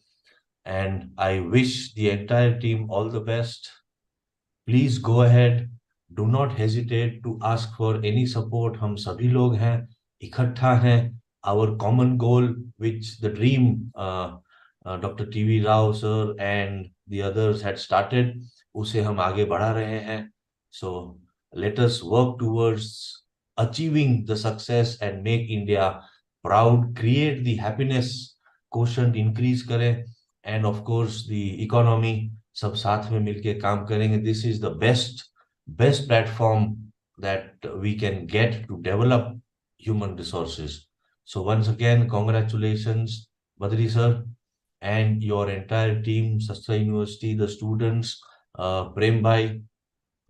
And I wish the entire team all the best. Please go ahead. Do not hesitate to ask for any support. हम सभी लोग हैं, इकट्ठा हैं. Our common goal, which the dream Dr. T.V. Rao sir and the others had started, उसे हम आगे बढ़ा रहे हैं. So let us work towards achieving the success and make India proud, create the happiness quotient increase करें, and of course the economy सब साथ में मिलके काम करेंगे. This is the best platform that we can get to develop human resources. So once again, congratulations, Badri sir, and your entire team, Shastra University, the students, Prem Bhai,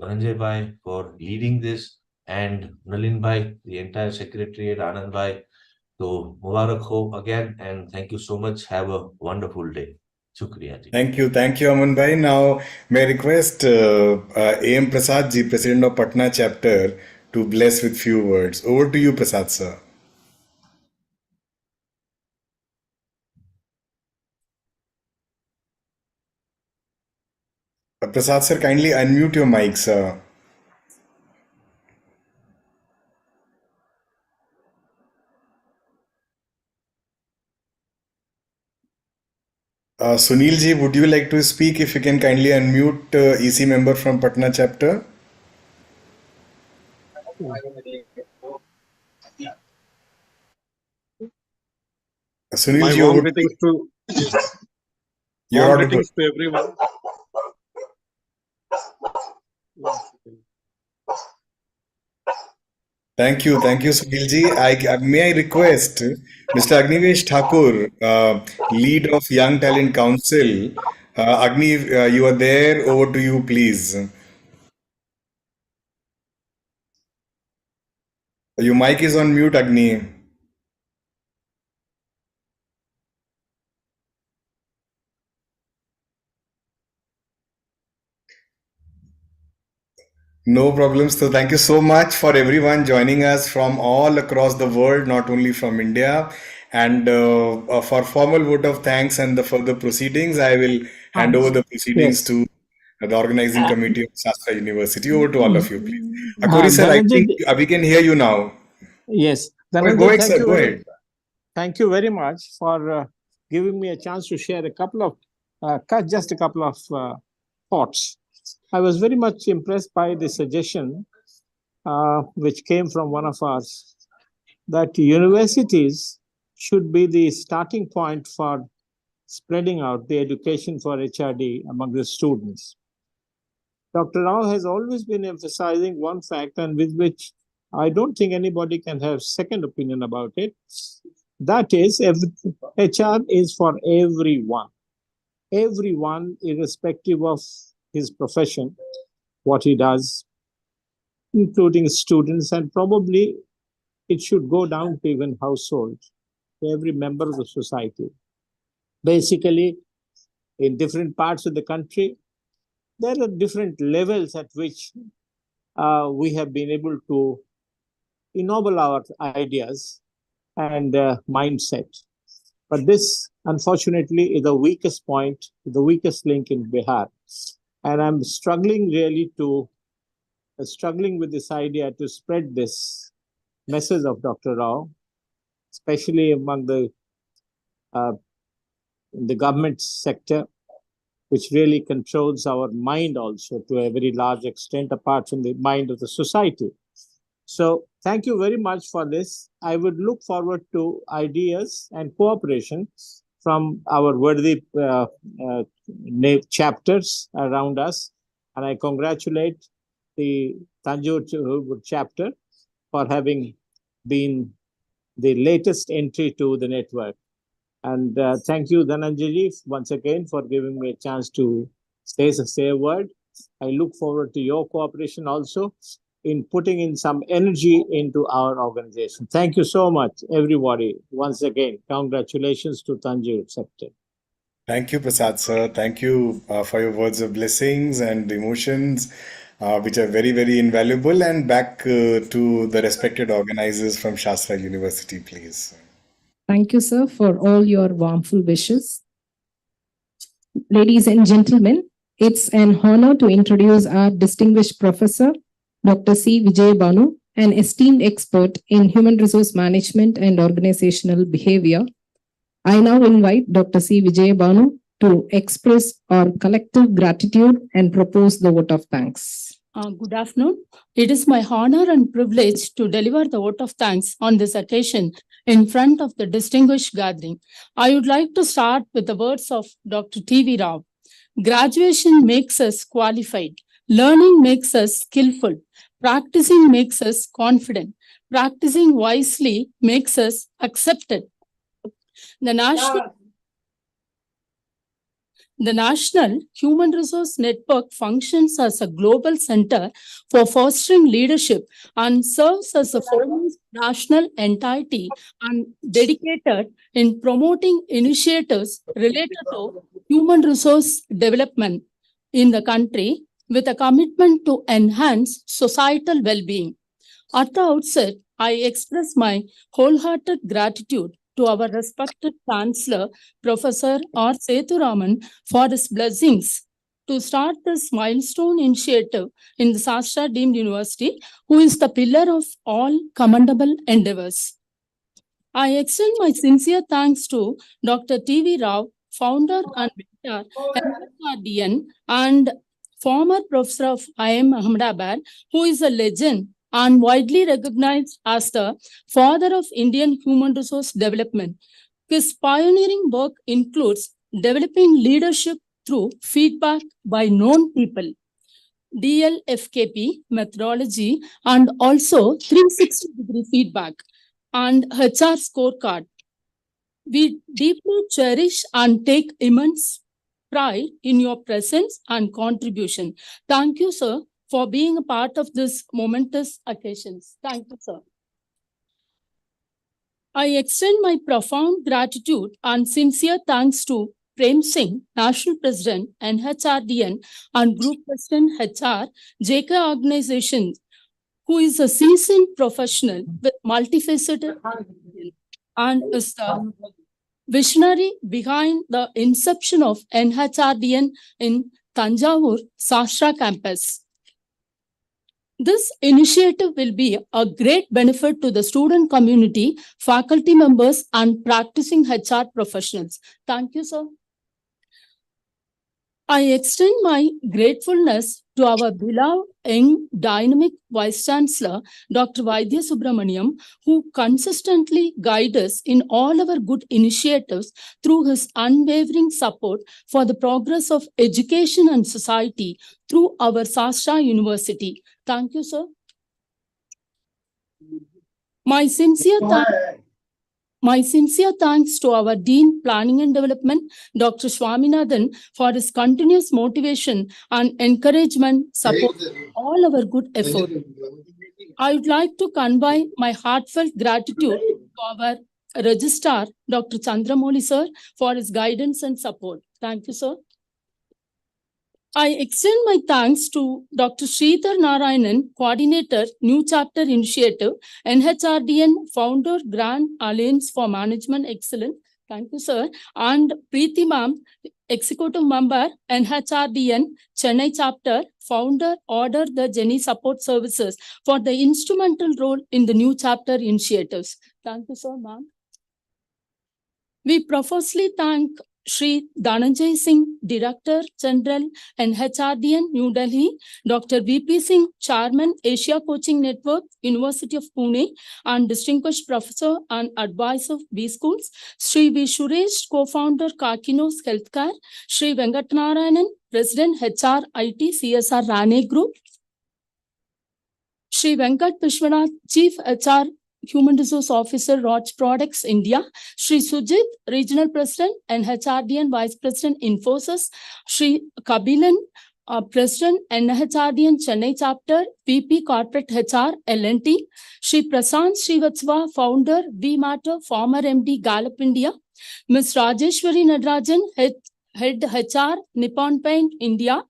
Dhananjay Bhai for leading this, and Nalin Bhai, the entire secretariat, Anand Bhai. So Mubarak ho again, and thank you so much. Have a wonderful day. Shukriya ji. Thank you, Aman Bhai. Now, may I request A.M. Prasad ji, President of Patna chapter, to bless with few words. Over to you, Prasad sir. Prasad sir, kindly unmute your mic, sir. Sunil ji, would you like to speak? If you can kindly unmute EC member from Patna chapter. Sunil My ji, warm over to you. greetings to You're warm audible. greetings to everyone. Thank you, Sunil ji. May I request Mr. Agnivesh Thakur, lead of Young Talent Council. Agni, you are there. Over to you, please. Your mic is on mute, Agni. No problems. So thank you so much for everyone joining us from all across the world, not only from India. And for formal vote of thanks and the further proceedings, I will hand over the proceedings Yes. to the organizing committee of SASTRA University. Over to all of you, please. Akori sir, I Dhananjay, think we can hear you now. yes, Go Dhananjay, ahead, sir. Go ahead. Thank you very much for giving me a chance to share a couple of thoughts. I was very much impressed by the suggestion which came from one of us that universities should be the starting point for spreading out the education for HRD among the students. Dr. Rao has always been emphasizing one fact, and with which I don't think anybody can have second opinion about it. That is, HR is for everyone. Everyone, irrespective of his profession, what he does, including students, and probably it should go down to even household, to every member of the society. Basically, in different parts of the country, there are different levels at which we have been able to ennoble our ideas and mindset. But this, unfortunately, is the weakest point, the weakest link in Bihar. And I'm struggling with this idea to spread this message of Dr. Rao, especially among the government sector, which really controls our mind also to a very large extent, apart from the mind of the society. So thank you very much for this. I would look forward to ideas and cooperation from our worthy chapters around us. And I congratulate the Thanjavur chapter for having been the latest entry to the network. And thank you, Dhananjay, once again for giving me a chance to say a word. I look forward to your cooperation also in putting in some energy into our organization. Thank you so much, everybody. Once again, congratulations to Thanjavur sector. Thank you, Prasad sir. Thank you for your words of blessings and emotions, which are very, very invaluable. And back to the respected organizers from Shastra University, please. Thank you, sir, for all your warmful wishes. Ladies and gentlemen, it's an honor to introduce our distinguished professor, Dr. C. Vijay Banu, an esteemed expert in human resource management and organizational behavior. I now invite Dr. C. Vijay Banu to express our collective gratitude and propose the vote of thanks. Good afternoon. It is my honor and privilege to deliver the vote of thanks on this occasion in front of the distinguished gathering. I would like to start with the words of Dr. T.V. Rao. Graduation makes us qualified. Learning makes us skillful. Practicing makes us confident. Practicing wisely makes us accepted. The National Human Resource Network functions as a global center for fostering leadership and serves as a foremost national entity and dedicated in promoting initiatives related to human resource development in the country with a commitment to enhance societal well-being. At the outset, I express my wholehearted gratitude to our respected Chancellor, Professor R. Sethuraman, for his blessings to start this milestone initiative in the SASTRA deemed university, who is the pillar of all commendable endeavors. I extend my sincere thanks to Dr. T.V. Rao, founder and mentor at NHRDN and former professor of IIM Ahmedabad, who is a legend and widely recognized as the father of Indian human resource development. His pioneering work includes developing leadership through feedback by known people, DLFKP methodology, and also 360-degree feedback and HR scorecard. We deeply cherish and take immense pride in your presence and contribution. Thank you, sir, for being a part of this momentous occasions. Thank you, sir. I extend my profound gratitude and sincere thanks to Prem Singh, National President, NHRDN, and Group President HR, JK Organization, who is a seasoned professional with multifaceted and is the visionary behind the inception of NHRDN in Thanjavur SASTRA campus. This initiative will be a great benefit to the student community, faculty members, and practicing HR professionals. Thank you, sir. I extend my gratefulness to our beloved, young, dynamic Vice Chancellor, Dr. Vaidya Subramaniam, who consistently guides us in all our good initiatives through his unwavering support for the progress of education and society through our SASTRA University. Thank you, sir. My sincere thanks to our Dean Planning and Development, Dr. Swaminathan, for his continuous motivation and encouragement, support all our good efforts. I would like to convey my heartfelt gratitude to our Registrar, Dr. Chandramouli, sir, for his guidance and support. Thank you, sir. I extend my thanks to Dr. Sridhar Narayanan, Coordinator, New Chapter Initiative, NHRDN Founder, Grand Alliance for Management Excellence. Thank you, sir. And Preeti Ma'am, Executive Member, NHRDN, Chennai Chapter, Founder, Order the Jenny Support Services for the instrumental role in the New Chapter initiatives. Thank you, sir, ma'am. We profusely thank Shri Dhananjay Singh, Director General, NHRDN, New Delhi, Dr. VP Singh, Chairman, Asia Coaching Network, University of Pune, and Distinguished Professor and Advisor of B Schools, Shri V. Suresh, Co-Founder, Kakinos Healthcare, Shri Venkatanarayanan, President, HR, IT, CSR, Rane Group, Shri Venkat Vishwanath, Chief HR Human Resource Officer, Roche Products, India, Shri Sujit, Regional President, NHRDN Vice President, Infosys, Shri Kabilan, President, NHRDN Chennai Chapter, VP Corporate HR, L&T, Shri Prasant Srivatsava, Founder, V Matter, former MD, Gallup India, Ms. Rajeshwari Nadarajan, Head HR, Nippon Paint, India,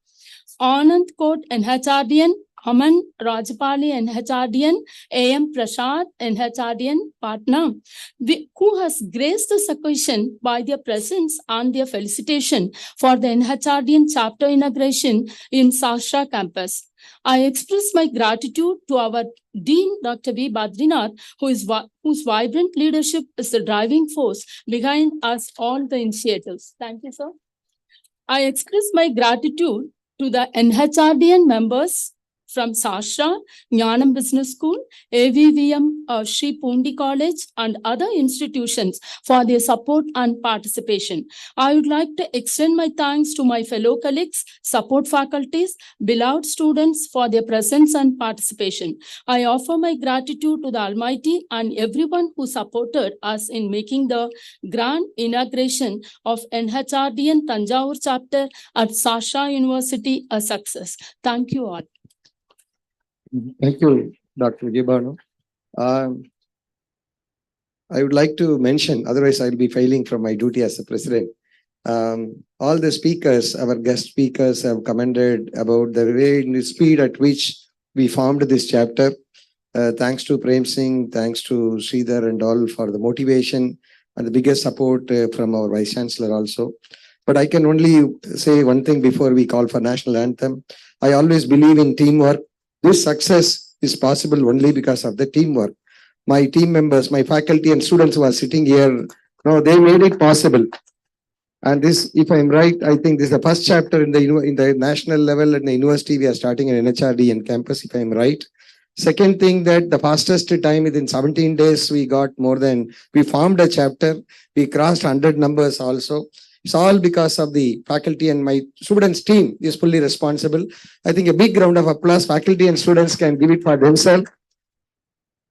Anand Kot, NHRDN, Aman Rajapali, NHRDN, AM Prasad, NHRDN partner, who has graced this occasion by their presence and their felicitation for the NHRDN chapter inauguration in SASTRA campus. I express my gratitude to our Dean, Dr. V. Badrinath, whose vibrant leadership is the driving force behind us all the initiatives. Thank you, sir. I express my gratitude to the NHRDN members from SASTRA, Jnanam Business School, AVVM Shri Pundi College, and other institutions for their support and participation. I would like to extend my thanks to my fellow colleagues, support faculties, beloved students for their presence and participation. I offer my gratitude to the Almighty and everyone who supported us in making the grand inauguration of NHRDN Thanjavur chapter at SASTRA University a success. Thank you all. Thank you, Dr. Vijayabhanu. I would like to mention, otherwise I'll be failing from my duty as a president. All the speakers, our guest speakers have commented about the way in the speed at which we formed this chapter. Thanks to Prem Singh, thanks to Sridhar and all for the motivation and the biggest support from our Vice Chancellor also. But I can only say one thing before we call for national anthem. I always believe in teamwork. This success is possible only because of the teamwork. My team members, my faculty and students who are sitting here, they made it possible. And this, if I'm right, I think this is the first chapter in the national level at the university. We are starting an NHRDN campus, if I'm right. Second thing, that the fastest time within 17 days, we formed a chapter. We crossed 100 numbers also. It's all because of the faculty, and my students team is fully responsible. I think a big round of applause, faculty and students can give it for themselves.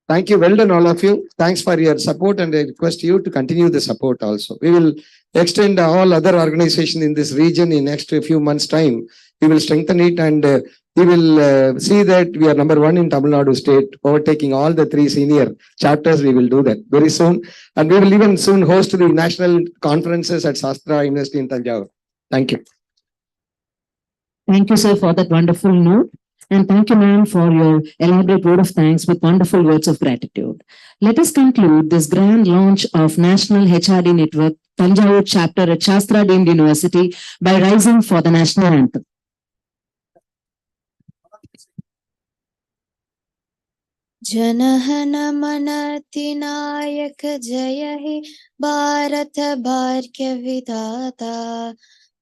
Thank you. Well done, all of you. Thanks for your support, and I request you to continue the support also. We will extend all other organizations in this region in next few months' time. We will strengthen it, and we will see that we are number one in Tamil Nadu state, overtaking all the 3 senior chapters. We will do that very soon. And we will even soon host the national conferences at SASTRA University in Thanjavur. Thank you. Thank you, sir, for that wonderful note. And thank you, ma'am, for your elaborate vote of thanks with wonderful words of gratitude. Let us conclude this grand launch of National HRD Network Thanjavur chapter at SASTRA Deemed University by rising for the national anthem. जनहन मन नायक जय हे भारत भाग्य विधाता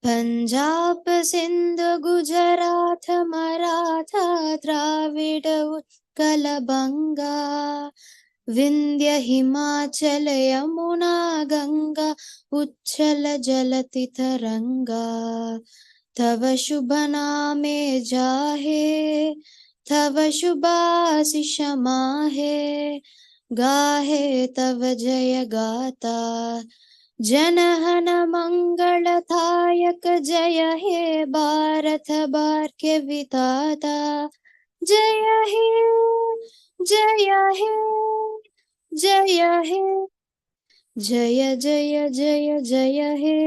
पंजाब सिंध गुजरात मराठा द्राविड उत्कल बंगा विंध्य हिमाचल यमुना गंगा उच्छल जलति तरंगा तव शुभ नामे जाहे तव शुभाशिष माहे गाहे तव जय गाता जनहन मंगलदायक जय हे भारत भाग्य विधाता जय हे जय हे जय हे जय जय जय जय हे।